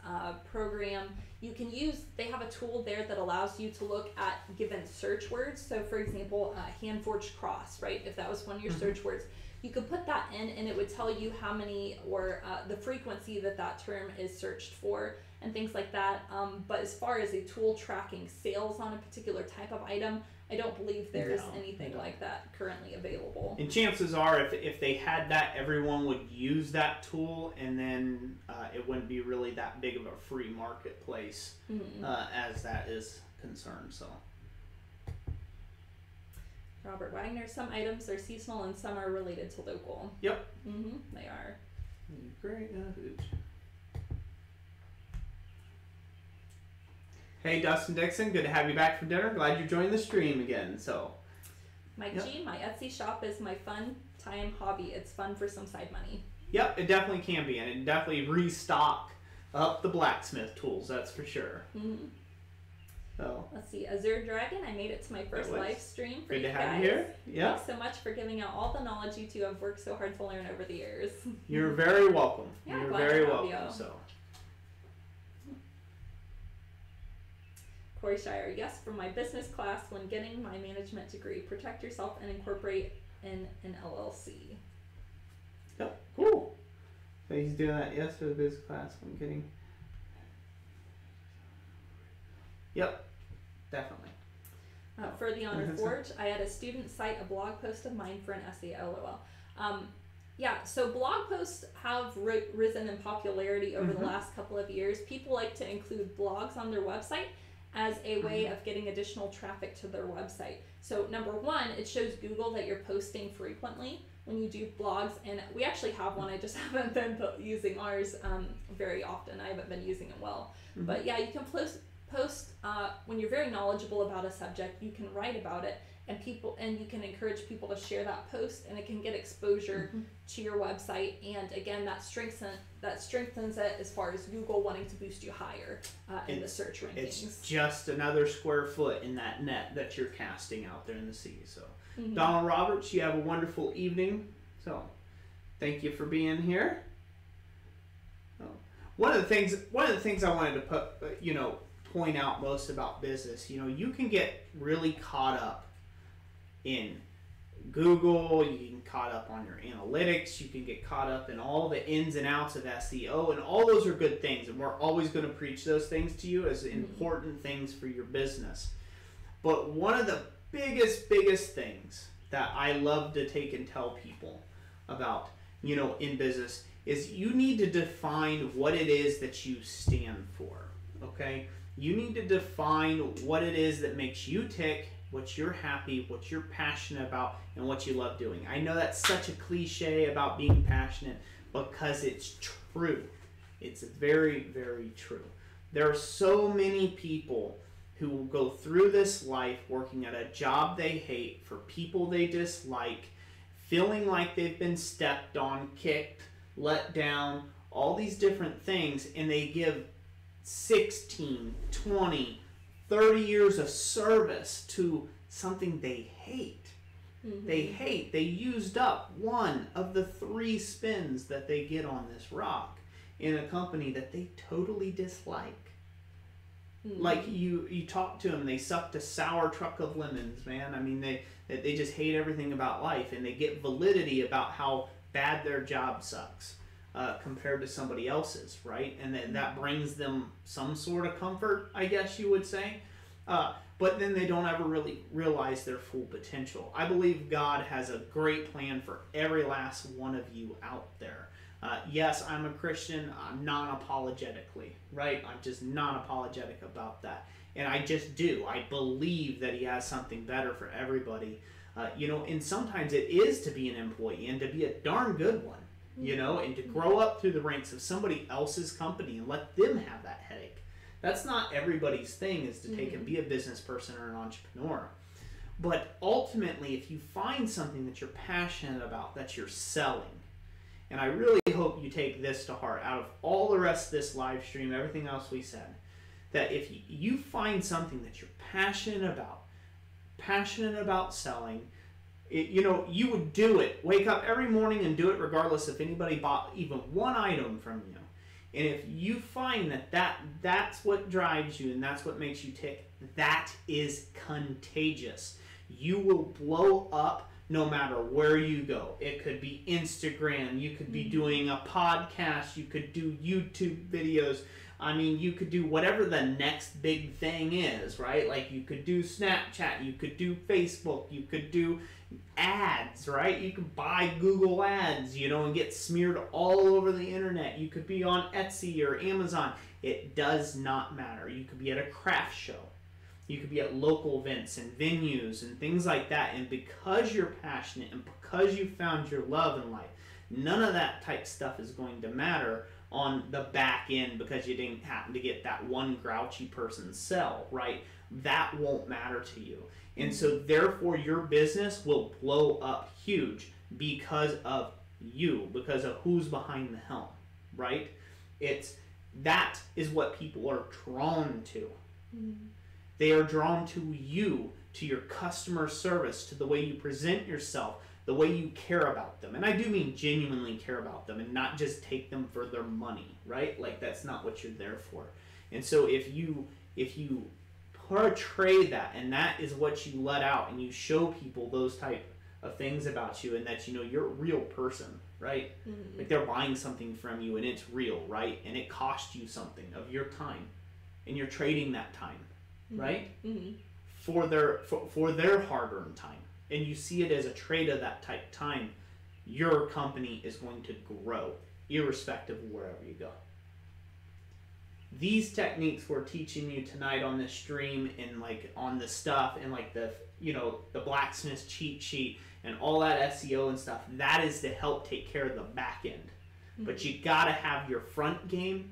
program. You can use, they have a tool there that allows you to look at given search words. So for example, hand-forged cross, right? If that was one of your search words, you could put that in and it would tell you how many, or the frequency that term is searched for and things like that. But as far as a tool tracking sales on a particular type of item, I don't believe there's anything like that currently available. And chances are, if they had that, everyone would use that tool, and then it wouldn't be really that big of a free marketplace as that is concerned. So, Robert Wagner, some items are seasonal and some are related to local. Yep. They are. Great. Hey, Dustin Dixon, good to have you back for dinner. Glad you joined the stream again. So, Mike G, my Etsy shop is my fun time hobby. It's fun for some side money. Yep, it definitely can be, and it definitely restock up the blacksmith tools. That's for sure. So, let's see, Azure Dragon. I made it to my first live stream for you guys. Good to have you here. Yeah. Thanks so much for giving out all the knowledge you two have worked so hard to learn over the years. You're very welcome. Yeah, You're very welcome. So. Corey Shire, yes, from my business class when getting my management degree. Protect yourself and incorporate in an LLC. Yep, cool. So he's doing that, yes, for the business class when getting. Yep, definitely. For the Honor Forge, I had a student cite a blog post of mine for an essay, LOL. Yeah, so blog posts have risen in popularity over the last couple of years. People like to include blogs on their website as a way of getting additional traffic to their website. So number one, it shows Google that you're posting frequently when you do blogs, and we actually have one. I just haven't been using ours very often. I haven't been using it well. But yeah, you can post when you're very knowledgeable about a subject. You can write about it, and you can encourage people to share that post, and it can get exposure to your website. And again, that strengthens it as far as Google wanting to boost you higher in the search rankings. It's just another square foot in that net that you're casting out there in the sea. So, Donald Roberts, you have a wonderful evening. So, thank you for being here. So, one of the things I wanted to point out most about business, you can get really caught up in Google, you can get caught up on your analytics, you can get caught up in all the ins and outs of SEO, and all those are good things, and we're always going to preach those things to you as important things for your business. But one of the biggest things that I love to take and tell people about, in business, is you need to define what it is that you stand for, okay? You need to define what it is that makes you tick, what you're happy, what you're passionate about, and what you love doing. I know that's such a cliche about being passionate, because it's true. It's very, very true. There are so many people who will go through this life working at a job they hate, for people they dislike, feeling like they've been stepped on, kicked, let down, all these different things, and they give 16, 20, 30 years of service to something they hate. They hate. They used up one of the 3 spins that they get on this rock in a company that they totally dislike. Like you talk to them, they sucked a sour truck of lemons, man. I mean, they just hate everything about life, and they get validity about how bad their job sucks. Compared to somebody else's, right? And that brings them some sort of comfort, I guess you would say. But then they don't ever really realize their full potential. I believe God has a great plan for every last one of you out there. Yes, I'm a Christian, non-apologetically, right? I'm just non-apologetic about that. And I just do. I believe that He has something better for everybody. And sometimes it is to be an employee, and to be a darn good one. And to grow up through the ranks of somebody else's company and let them have that headache. That's not everybody's thing, is to take and be a business person or an entrepreneur. But ultimately, if you find something that you're passionate about, that you're selling, and I really hope you take this to heart out of all the rest of this live stream, everything else we said, that if you find something that you're passionate about selling, you would do it. Wake up every morning and do it regardless if anybody bought even one item from you. And if you find that's what drives you and that's what makes you tick, that is contagious. You will blow up no matter where you go. It could be Instagram, you could be doing a podcast, you could do YouTube videos. I mean, you could do whatever the next big thing is, right? Like you could do Snapchat, you could do Facebook, you could do ads, right? You could buy Google ads, and get smeared all over the internet. You could be on Etsy or Amazon. It does not matter. You could be at a craft show. You could be at local events and venues and things like that. And because you're passionate and because you found your love in life, none of that type stuff is going to matter on the back end because you didn't happen to get that one grouchy person sell, right? That won't matter to you. And so therefore your business will blow up huge because of you, because of who's behind the helm, right? That is what people are drawn to. They are drawn to you, to your customer service, to the way you present yourself, the way you care about them. And I do mean genuinely care about them and not just take them for their money, right? Like that's not what you're there for. And so if you portray that and that is what you let out and you show people those type of things about you and that you're a real person, right? Like they're buying something from you and it's real, right? And it cost you something of your time and you're trading that time, right? For their hard-earned time. And you see it as a trade of that type of time, your company is going to grow irrespective of wherever you go. These techniques we're teaching you tonight on this stream and like on the stuff and like the Blacksmith cheat sheet and all that SEO and stuff, that is to help take care of the back end. But you gotta have your front game.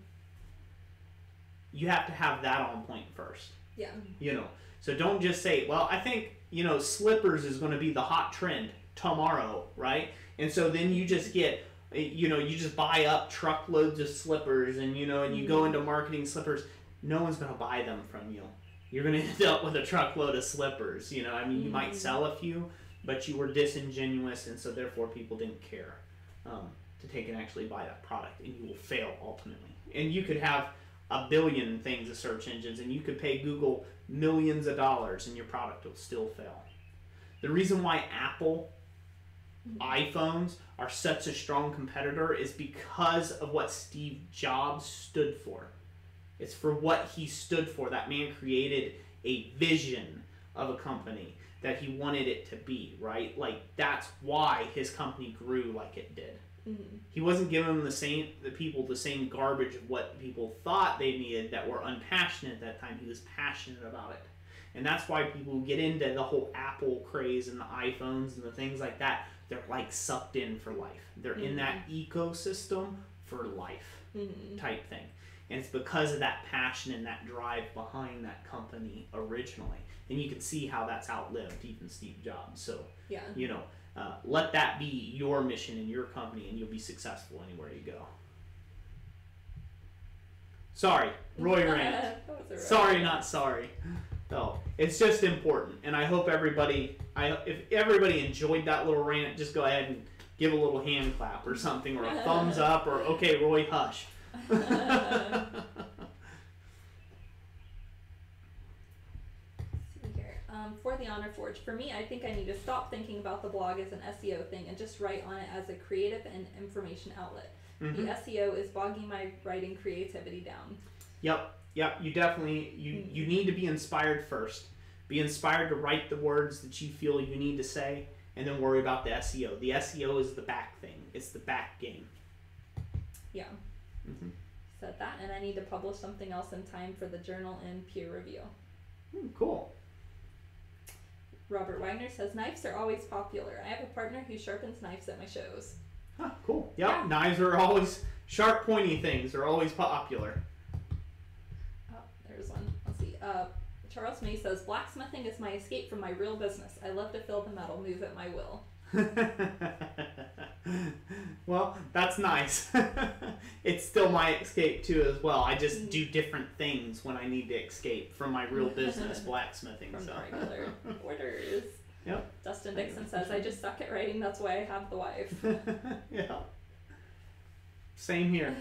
You have to have that on point first. Yeah. So don't just say, well, I think slippers is going to be the hot trend tomorrow, right? And so then you just get, you just buy up truckloads of slippers and, and you go into marketing slippers. No one's going to buy them from you. You're going to end up with a truckload of slippers, you you might sell a few, but you were disingenuous and so therefore people didn't care to take and actually buy that product and you will fail ultimately. And you could have a billion things as search engines and you could pay Google millions of dollars and your product will still fail. The reason why Apple iPhones are such a strong competitor is because of what Steve Jobs stood for. It's for what he stood for. That man created a vision of a company that he wanted it to be, right? Like that's why his company grew like it did. He wasn't giving the people the same garbage of what people thought they needed that were unpassionate at that time. He was passionate about it. And that's why people get into the whole Apple craze and the iPhones and the things like that. They're like sucked in for life. They're in that ecosystem for life type thing. And it's because of that passion and that drive behind that company originally. And you can see how that's outlived even Steve Jobs. So, let that be your mission in your company and you'll be successful anywhere you go. Sorry, Roy rant. Sorry, not sorry. No, it's just important. And I hope if everybody enjoyed that little rant, just go ahead and give a little hand clap or something or a thumbs up or, okay, Roy, hush. For the Honor Forge, for me, I think I need to stop thinking about the blog as an SEO thing and just write on it as a creative and information outlet. The SEO is bogging my writing creativity down. Yep. You definitely, you need to be inspired first. Be inspired to write the words that you feel you need to say and then worry about the SEO. The SEO is the back thing. It's the back game. Yeah. Said that, and I need to publish something else in time for the journal and peer review. Cool. Robert Wagner says, knives are always popular. I have a partner who sharpens knives at my shows. Huh, cool. Yeah, knives are always, sharp, pointy things are always popular. Charles May says, blacksmithing is my escape from my real business. I love to feel the metal move at my will. Well, that's nice. It's still my escape too as well. I just do different things when I need to escape from my real business, blacksmithing. From so. the regular orders. Yep. Dustin Dixon says, I just suck at writing, that's why I have the wife. Yeah. Same here.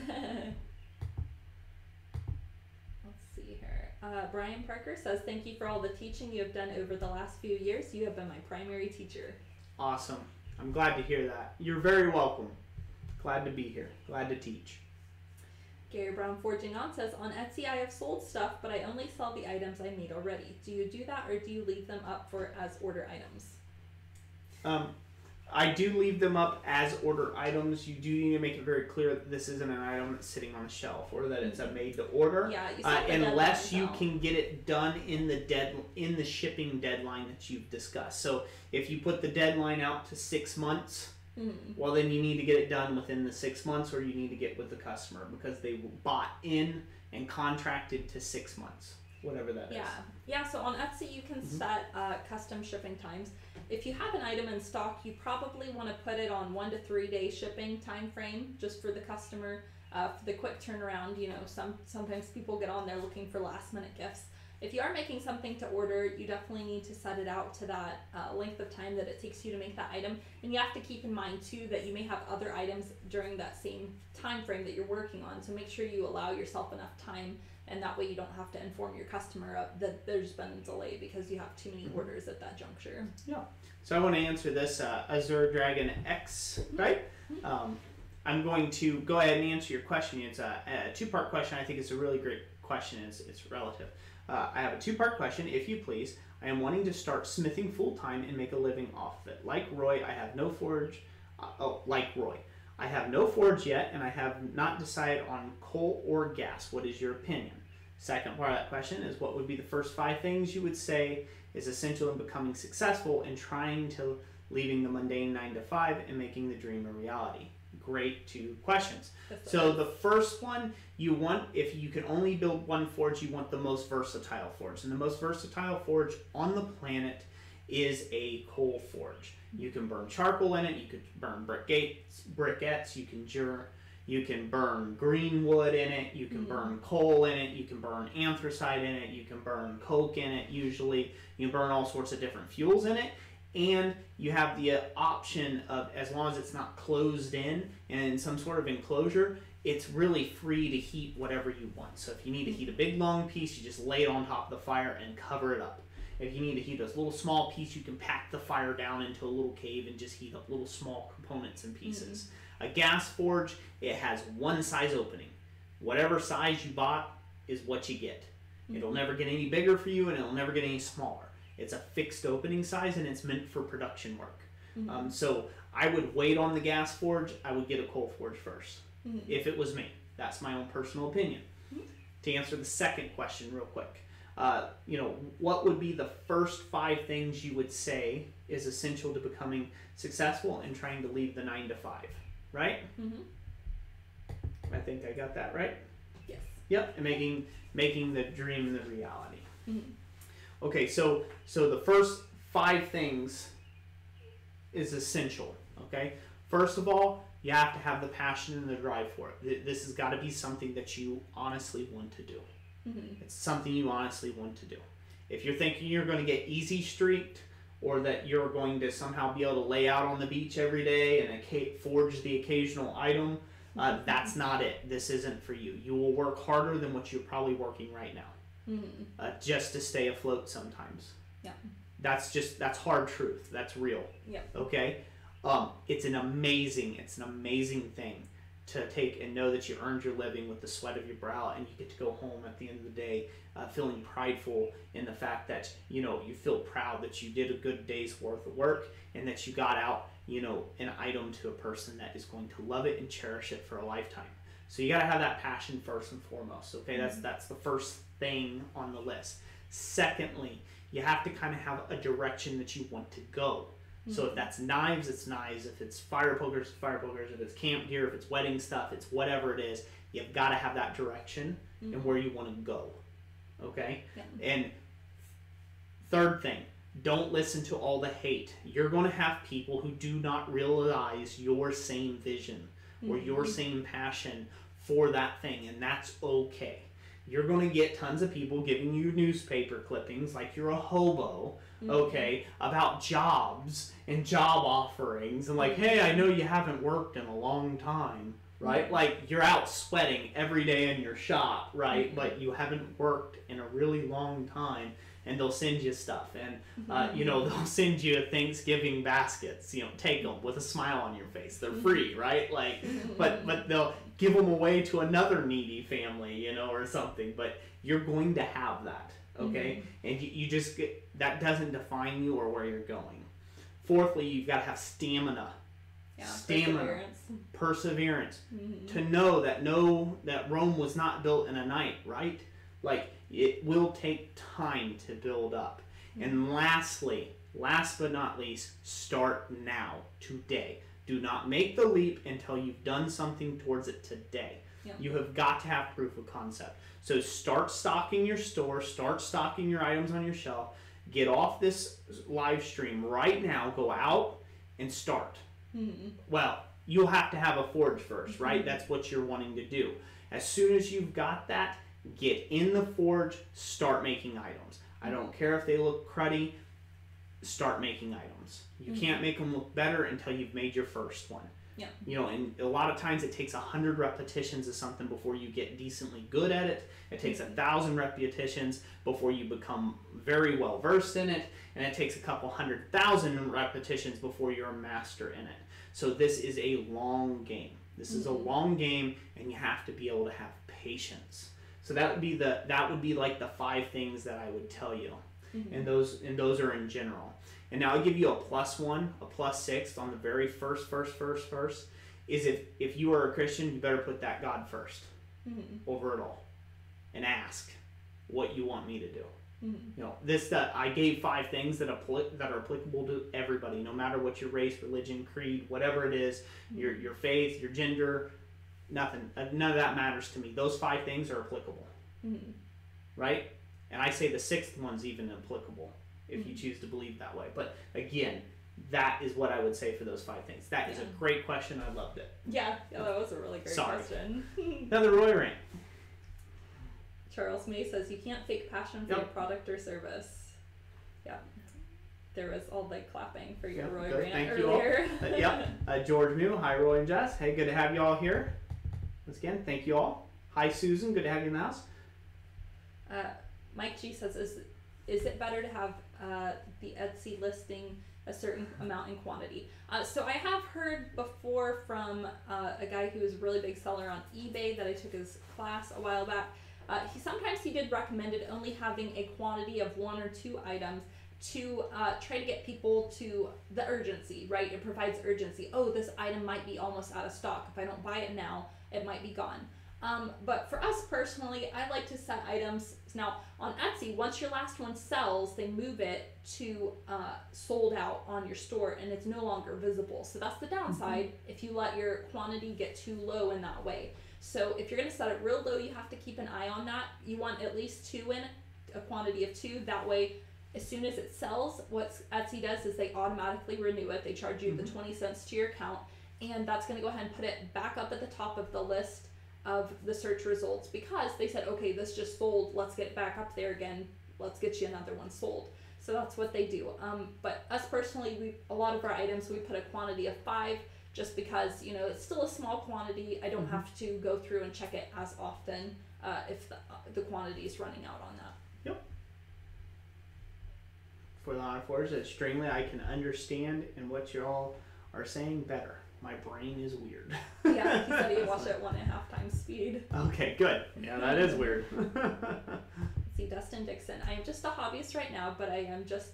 Let's see here. Brian Parker says, thank you for all the teaching you have done over the last few years. You have been my primary teacher. Awesome. I'm glad to hear that. You're very welcome. Glad to be here. Glad to teach. Gary Brown Forging On says, on Etsy I have sold stuff, but I only sell the items I made already. Do you do that, or do you leave them up for as order items? I do leave them up as order items. You do need to make it very clear that this isn't an item that's sitting on a shelf, or that it's a made to order. Yeah, you set the unless you deadline can get it done in the shipping deadline that you've discussed. So if you put the deadline out to 6 months, well, then you need to get it done within the 6 months, or you need to get with the customer because they bought in and contracted to 6 months, whatever that is. Yeah. So on Etsy you can set custom shipping times. If you have an item in stock, you probably want to put it on 1 to 3 day shipping time frame, just for the customer, for the quick turnaround. You know, sometimes people get on there looking for last minute gifts. If you are making something to order, you definitely need to set it out to that length of time that it takes you to make that item. And you have to keep in mind too that you may have other items during that same time frame that you're working on. So make sure you allow yourself enough time, and that way you don't have to inform your customer that there's been a delay because you have too many orders at that juncture. Yeah. So I want to answer this Azure Dragon X, right? I'm going to go ahead and answer your question. It's a two-part question. I think it's a really great question. It's relative. I have a two-part question, if you please. I am wanting to start smithing full-time and make a living off of it. Like Roy, I have no forge. I have no forge yet, and I have not decided on coal or gas. What is your opinion? Second part of that question is, what would be the first 5 things you would say is essential in becoming successful in trying to leaving the mundane 9 to 5 and making the dream a reality? Great 2 questions. So the first one, you want, if you can only build one forge, you want the most versatile forge. And the most versatile forge on the planet is a coal forge. You can burn charcoal in it, you could burn briquettes, you can burn green wood in it, you can burn coal in it, you can burn anthracite in it, you can burn coke in it usually, you can burn all sorts of different fuels in it. And you have the option of, as long as it's not closed in and in some sort of enclosure, it's really free to heat whatever you want. So if you need to heat a big long piece, you just lay it on top of the fire and cover it up. If you need to heat a little small piece, you can pack the fire down into a little cave and just heat up little small components and pieces. A gas forge, it has one size opening. Whatever size you bought is what you get. It'll never get any bigger for you, and it'll never get any smaller. It's a fixed opening size, and it's meant for production work. So I would wait on the gas forge. I would get a coal forge first, if it was me. That's my own personal opinion. To answer the second question real quick, what would be the first 5 things you would say is essential to becoming successful and trying to leave the 9 to 5, right? I think I got that right. Yes. Yep, and making the dream the reality. Okay, so the first 5 things is essential, okay? First of all, you have to have the passion and the drive for it. This has got to be something that you honestly want to do. It's something you honestly want to do. If you're thinking you're going to get easy streaked, or that you're going to somehow be able to lay out on the beach every day and forge the occasional item, that's not it. This isn't for you. You will work harder than what you're probably working right now. Just to stay afloat sometimes. Yeah. That's hard truth. That's real. Yeah. Okay. It's an amazing thing to take and know that you earned your living with the sweat of your brow, and you get to go home at the end of the day feeling prideful in the fact that you feel proud that you did a good day's worth of work and that you got out an item to a person that is going to love it and cherish it for a lifetime. So you got to have that passion first and foremost. Okay, that's the first thing on the list. Secondly, you have to kind of have a direction that you want to go. So if that's knives, it's knives. If it's fire pokers, fire pokers. If it's camp gear, if it's wedding stuff, it's whatever it is. You've got to have that direction and where you want to go. Okay? Yeah. And third thing, don't listen to all the hate. You're going to have people who do not realize your same vision or your same passion for that thing, and that's okay. You're going to get tons of people giving you newspaper clippings like you're a hobo, okay, about jobs and job offerings, and like, hey, I know you haven't worked in a long time, right? Like, you're out sweating every day in your shop, right? But you haven't worked in a really long time, and they'll send you stuff, and you know, they'll send you Thanksgiving baskets. You know, take them with a smile on your face. They're free, right? Like, but they'll give them away to another needy family, you know, or something. But you're going to have that, okay? And you just get, that doesn't define you or where you're going. Fourthly, you've got to have stamina. Yeah, Stamina, perseverance, to know that Rome was not built in a night, right? Like, it will take time to build up. And lastly, last but not least, start now, today. Do not make the leap until you've done something towards it today. You have got to have proof of concept. So start stocking your store, start stocking your items on your shelf, get off this live stream right now, go out and start. Well, you'll have to have a forge first, right? That's what you're wanting to do. As soon as you've got that, get in the forge, start making items. I don't care if they look cruddy, start making items. You can't make them look better until you've made your first one. You know, and a lot of times it takes 100 repetitions of something before you get decently good at it. It takes 1,000 repetitions before you become very well versed in it, and it takes a couple 100,000 repetitions before you're a master in it. So this is a long game. This is a long game, and you have to be able to have patience. So that would be like the 5 things that I would tell you, and those are in general. And now I'll give you a +1, a +6 on the very first. Is if you are a Christian, you better put that God first over it all, and ask what you want me to do. You know, that I gave 5 things that are applicable to everybody, no matter what your race, religion, creed, whatever it is, your faith, your gender. Nothing. None of that matters to me. Those 5 things are applicable, right? And I say the 6th one's even applicable if you choose to believe that way. But again, that is what I would say for those 5 things. That is a great question. I loved it. Yeah, that was a really great question. Another Roy rant. Charles May says you can't fake passion for your product or service. Yeah. There was all the clapping for your Roy rant Thank earlier. You all. George New, hi Roy and Jess. Hey, good to have you all here. Once again, thank you all. Hi Susan, good to have you in the house. Mike G says, is it better to have the Etsy listing a certain amount in quantity? So I have heard before from a guy who is a really big seller on eBay that I took his class a while back. He did recommend it only having a quantity of 1 or 2 items to try to get people to the urgency, right? It provides urgency. Oh, this item might be almost out of stock. If I don't buy it now, it might be gone. But for us personally, I like to set items. Now, on Etsy, once your last one sells, they move it to sold out on your store, and it's no longer visible. So that's the downside if you let your quantity get too low in that way. So if you're going to set it real low, you have to keep an eye on that. You want at least 2 in, a quantity of 2. That way, as soon as it sells, what Etsy does is they automatically renew it. They charge you the 20 cents to your account, and that's going to go ahead and put it back up at the top of the list of the search results, because they said, okay, this just sold, let's get it back up there again, let's get you another one sold. So that's what they do. But us personally, a lot of our items, we put a quantity of 5, just because, you know, it's still a small quantity. I don't have to go through and check it as often if the quantity is running out on that. Yep. For the Honor extremely, I can understand and what you all are saying better. My brain is weird. Yeah, he said he watched it at 1.5 times speed. Okay, good. Yeah, that is weird. Let's see, Dustin Dixon. I am just a hobbyist right now, but I am just,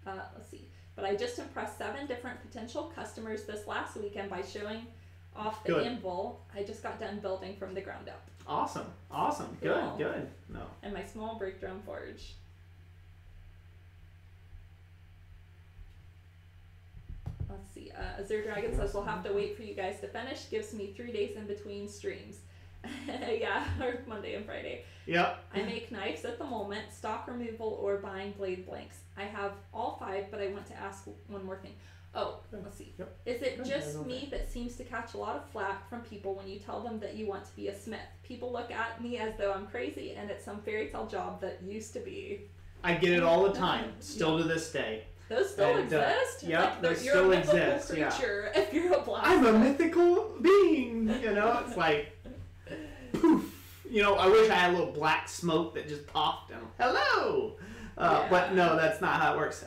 but I just impressed 7 different potential customers this last weekend by showing off the anvil I just got done building from the ground up. Awesome. Cool. Good. No. And my small brake drum forge. Let's see. Azure Dragon says we'll have to wait for you guys to finish. Gives me 3 days in between streams. Yeah, or Monday and Friday. Yep. I make knives at the moment, stock removal, or buying blade blanks. I have all 5, but I want to ask one more thing. Oh, let's see. Yep. Is it just me that seems to catch a lot of flack from people when you tell them that you want to be a smith? People look at me as though I'm crazy and it's some fairy tale job that used to be. I get it all the time, still to this day. Those still exist? Yep, like, they you're still a mythical exist. creature if you're a blacksmith. I'm a mythical being, it's like, poof. I wish I had a little black smoke that just popped and, hello! But no, that's not how it works.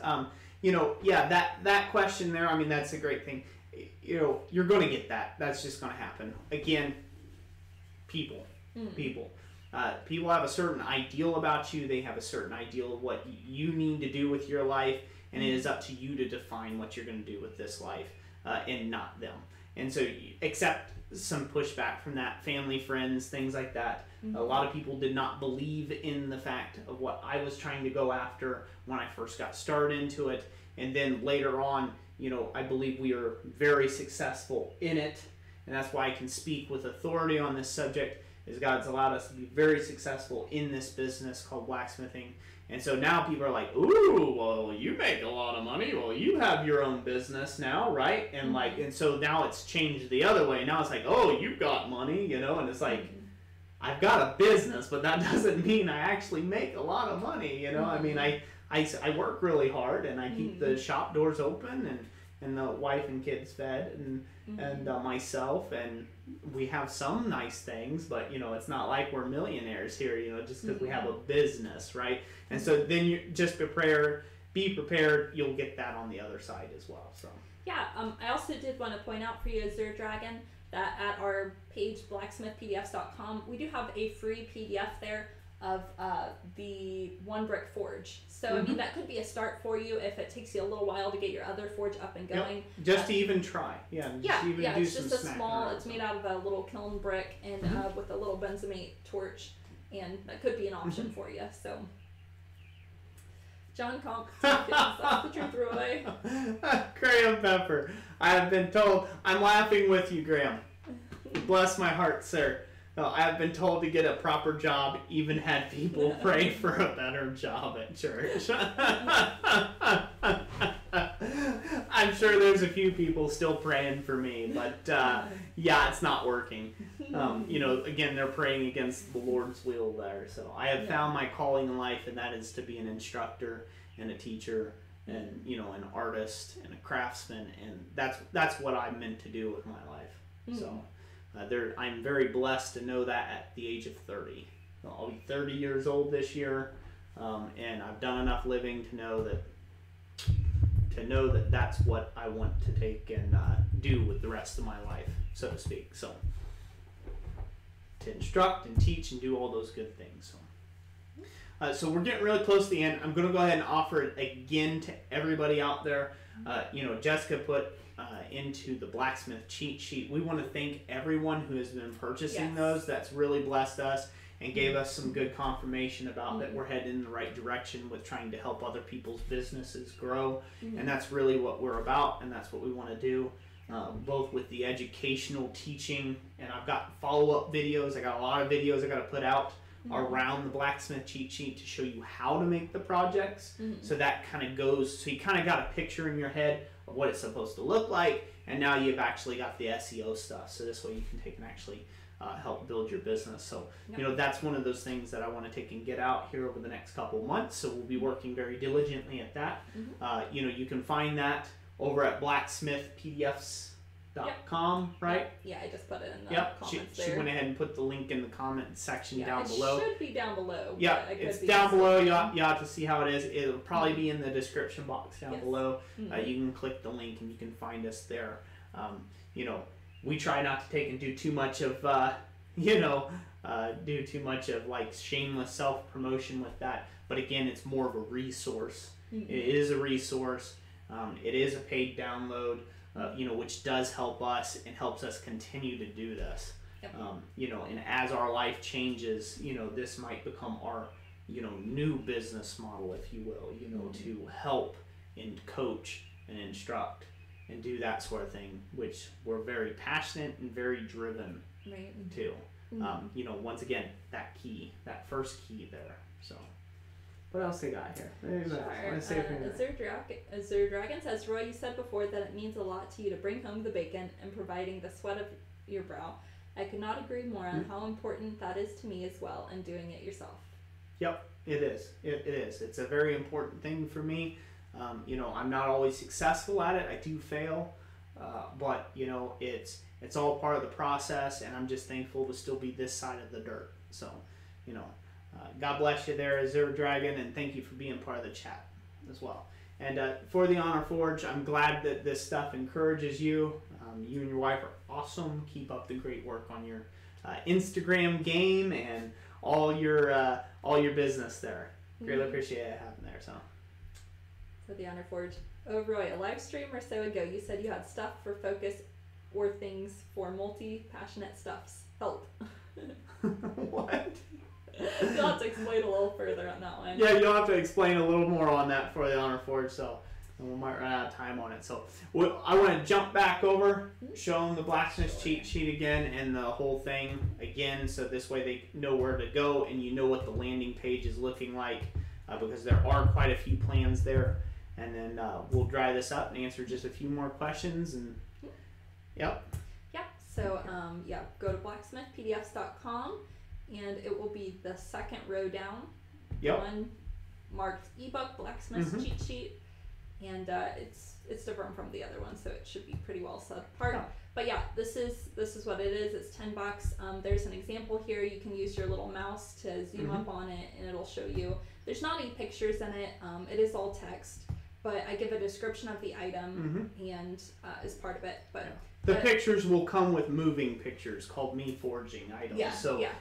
That question there, I mean, that's a great thing. You're going to get that. That's just going to happen. Again, people. People have a certain ideal about you. They have a certain ideal of what you need to do with your life, and it is up to you to define what you're going to do with this life, and not them. And so accept some pushback from that, family, friends, things like that. A lot of people did not believe in the fact of what I was trying to go after when I first got started into it. And then later on, I believe we are very successful in it. And that's why I can speak with authority on this subject, is God's allowed us to be very successful in this business called blacksmithing. And so now people are like, ooh, well, you make a lot of money. Well, you have your own business now, right? And and so now it's changed the other way. Now it's like, oh, you've got money, and it's like, I've got a business, but that doesn't mean I actually make a lot of money, I mean, I work really hard, and I keep the shop doors open, and the wife and kids fed, and myself, and we have some nice things, but it's not like we're millionaires here, just because we have a business, right? And so then you just be prepared, you'll get that on the other side as well. So yeah, I also did want to point out for you, Azure Dragon, that at our page blacksmithpdfs.com, we do have a free PDF there of the one brick forge. So I mean, that could be a start for you if it takes you a little while to get your other forge up and going. Yep. Just to even try. Do it's some just a small, it's around. made out of a little kiln brick and with a little benzimate torch, and that could be an option for you. So John Conk, that's the truth, Roy. Graham Pepper, I have been told, I'm laughing with you, Graham. Bless my heart, sir. No, I have been told to get a proper job, even had people pray for a better job at church. I'm sure there's a few people still praying for me, but it's not working. Again, they're praying against the Lord's will there. So I have found my calling in life, and that is to be an instructor and a teacher and, an artist and a craftsman, and that's what I'm meant to do with my life. So I'm very blessed to know that at the age of 30. I'll be 30 years old this year, and I've done enough living to know that that's what I want to take and do with the rest of my life, so to speak. So to instruct and teach and do all those good things. So we're getting really close to the end. I'm going to go ahead and offer it again to everybody out there. Jessica put into the blacksmith cheat sheet. We want to thank everyone who has been purchasing those. That's really blessed us and gave us some good confirmation about that we're heading in the right direction with trying to help other people's businesses grow. And that's really what we're about, and that's what we want to do, both with the educational teaching, and I've got follow-up videos. I got a lot of videos I got to put out around the blacksmith cheat sheet to show you how to make the projects. So that kind of goes, so you kind of got a picture in your head of what it's supposed to look like, and now you've actually got the SEO stuff, so this way you can take and actually help build your business. So that's one of those things that I want to take and get out here over the next couple months, so we'll be working very diligently at that. You can find that over at blacksmithpdfs.com, right? Yeah, I just put it in the comments there. She went ahead and put the link in the comment section down below. It should be down below. Yeah, it's down below. You have to see how it is. It'll probably be in the description box down below. You can click the link and you can find us there. We try not to take and do too much of, like shameless self-promotion with that. But again, it's more of a resource. It is a resource. It is a paid download. Which does help us and helps us continue to do this. And as our life changes, this might become our, new business model, if you will, to help and coach and instruct and do that sort of thing, which we're very passionate and very driven to. you know, once again, that key, that first key there. So, what else they got here? Azure Dragon says, Roy, you said before that it means a lot to you to bring home the bacon and providing the sweat of your brow. I could not agree more on how important that is to me as well, and doing it yourself. Yep, it is. It is. It's a very important thing for me. You know, I'm not always successful at it. I do fail, but you know, it's all part of the process, and I'm just thankful to still be this side of the dirt. So, you know, God bless you there, Azure Dragon, and thank you for being part of the chat as well. And for the Honor Forge, I'm glad that this stuff encourages you. You and your wife are awesome. Keep up the great work on your Instagram game and all your business there. Greatly appreciate it having there. So the Honor Forge. Oh, Roy, a live stream or so ago, you said you had stuff for focus or things for multi-passionate stuffs. Help. What? You'll have to explain a little further on that one. Yeah, you'll have to explain a little more on that for the Honor Forge, so we might run out of time on it. So I want to jump back over, show them the Blacksmith cheat sheet again and the whole thing again, so this way they know where to go and you know what the landing page is looking like, because there are quite a few plans there. And then we'll dry this up and answer just a few more questions. And yep. Yeah. So go to blacksmithpdfs.com. And it will be the second row down. Yep. One marked ebook, Blacksmith cheat sheet, and it's different from the other one, so it should be pretty well set apart. Yeah. But yeah, this is what it is. It's $10. There's an example here. You can use your little mouse to zoom up on it, and it'll show you. There's not any pictures in it. It is all text, but I give a description of the item and as part of it. But the pictures will come with moving pictures called me forging items.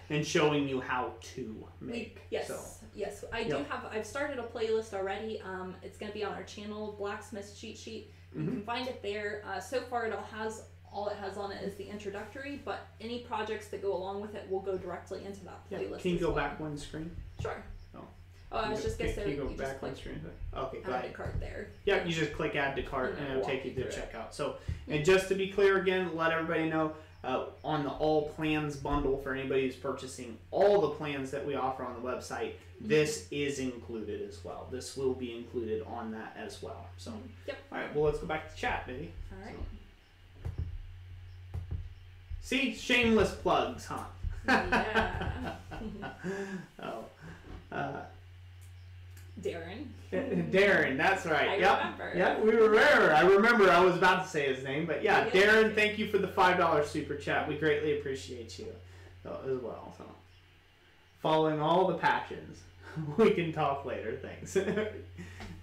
And showing you how to make. Yes. I've started a playlist already. It's going to be on our channel, Blacksmith cheat sheet. You can find it there. So far, all it has on it is the introductory, but any projects that go along with it will go directly into that playlist. Can you go back one screen? Sure. I was just going to say, can you go back one screen? Okay, add to cart there. Yeah, you just click add to cart and it'll take you to checkout. So, and just to be clear again, let everybody know, on the all plans bundle for anybody who's purchasing all the plans that we offer on the website, this is included as well. This will be included on that as well. So, all right, well, let's go back to chat, baby. All right. See, shameless plugs, huh? Yeah. Darren, that's right. I remember. Yeah, we remember. I remember. I was about to say his name, but yeah, Darren, thank you for the $5 super chat. We greatly appreciate you as well. So, following all the passions, we can talk later. Thanks.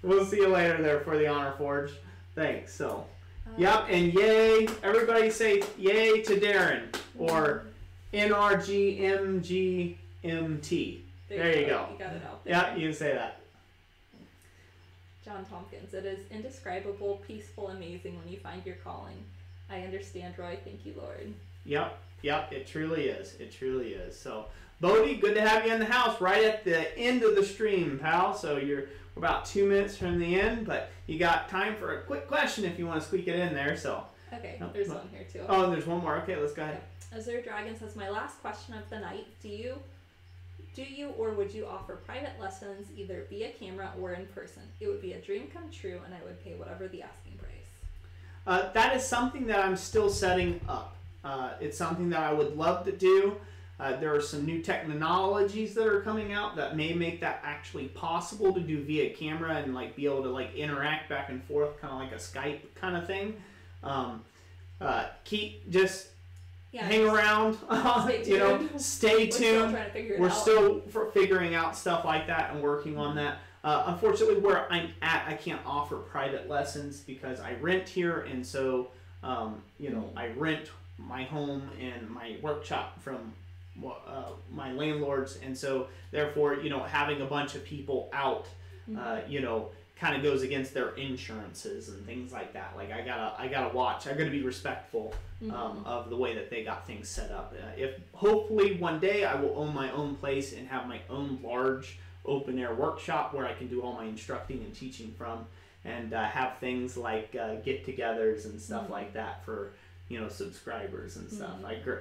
We'll see you later there for the Honor Forge. Thanks. So, and yay! Everybody say yay to Darren or NRGMGMT. There you go. You got it out there. Yeah, you can say that. John Tompkins, it is indescribable, peaceful, amazing when you find your calling. I understand, Roy. Thank you, Lord. Yep, it truly is. It truly is. So, Bodie, good to have you in the house right at the end of the stream, pal. So we're about 2 minutes from the end, but you got time for a quick question if you want to squeak it in there. So. Okay, there's one here too. Oh, there's one more. Okay, let's go ahead. Azure Dragon says, my last question of the night, do you or would you offer private lessons either via camera or in person? It would be a dream come true, and I would pay whatever the asking price. That is something that I'm still setting up. It's something that I would love to do. There are some new technologies that are coming out that may make that actually possible to do via camera and like be able to like interact back and forth, kind of like a Skype kind of thing. Hang around, stay tuned. We're still figuring out stuff like that and working on that. Unfortunately, where I'm at, I can't offer private lessons because I rent here, and so I rent my home and my workshop from my landlords, and so therefore, having a bunch of people out, kind of goes against their insurances and things like that. Like I gotta watch. I gotta be respectful of the way that they got things set up. If hopefully one day I will own my own place and have my own large open air workshop where I can do all my instructing and teaching from, and have things like get-togethers and stuff like that for subscribers and stuff.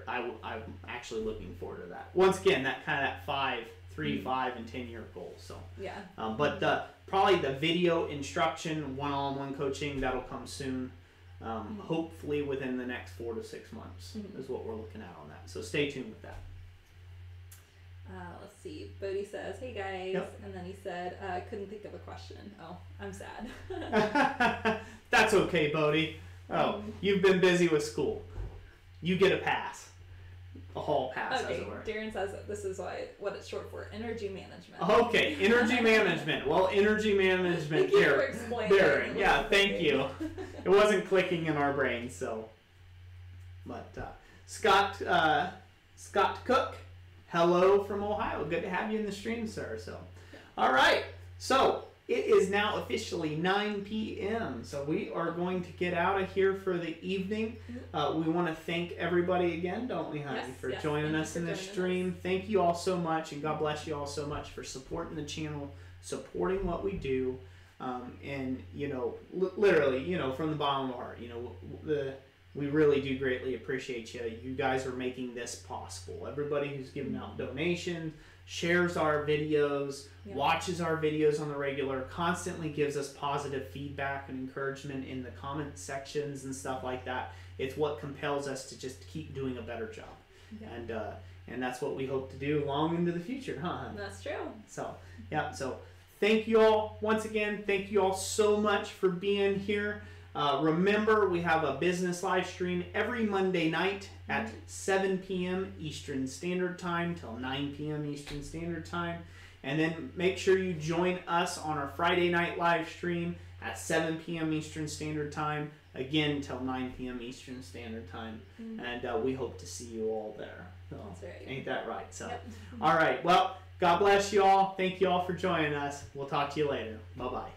I'm actually looking forward to that. Once again, that kind of that 3, 5, and 10-year goal. So yeah. But probably the video instruction, one-on-one coaching, that'll come soon. Hopefully within the next 4 to 6 months is what we're looking at on that. So stay tuned with that. Let's see. Bodie says, "Hey guys," Yep. and then he said, "Couldn't think of a question." Oh, I'm sad. That's okay, Bodie. Oh, you've been busy with school. You get a pass. A hall pass, okay. as it were. Darren says that this is what it's short for: energy management. Okay, energy management. Well, energy management here. Darren, yeah, thank you. It wasn't clicking in our brains, so. But Scott Cook, hello from Ohio. Good to have you in the stream, sir. So, all right. So it is now officially 9 p.m. So we are going to get out of here for the evening. We want to thank everybody again, don't we, honey, for joining us in this stream. Thank you all so much, and God bless you all so much for supporting the channel, supporting what we do, and literally, from the bottom of our heart, we really do greatly appreciate you. You guys are making this possible. Everybody who's giving out donations, shares our videos, watches our videos on the regular, constantly gives us positive feedback and encouragement in the comment sections and stuff like that. It's what compels us to just keep doing a better job. Yeah. And that's what we hope to do long into the future, huh? That's true. So, yeah. So thank you all once again. Thank you all so much for being here. Remember, we have a business live stream every Monday night at 7 p.m. Eastern Standard Time till 9 p.m. Eastern Standard Time. And then make sure you join us on our Friday night live stream at 7 p.m. Eastern Standard Time, again till 9 p.m. Eastern Standard Time. And we hope to see you all there. So, that's right. Ain't that right? So, all right. Well, God bless you all. Thank you all for joining us. We'll talk to you later. Bye-bye.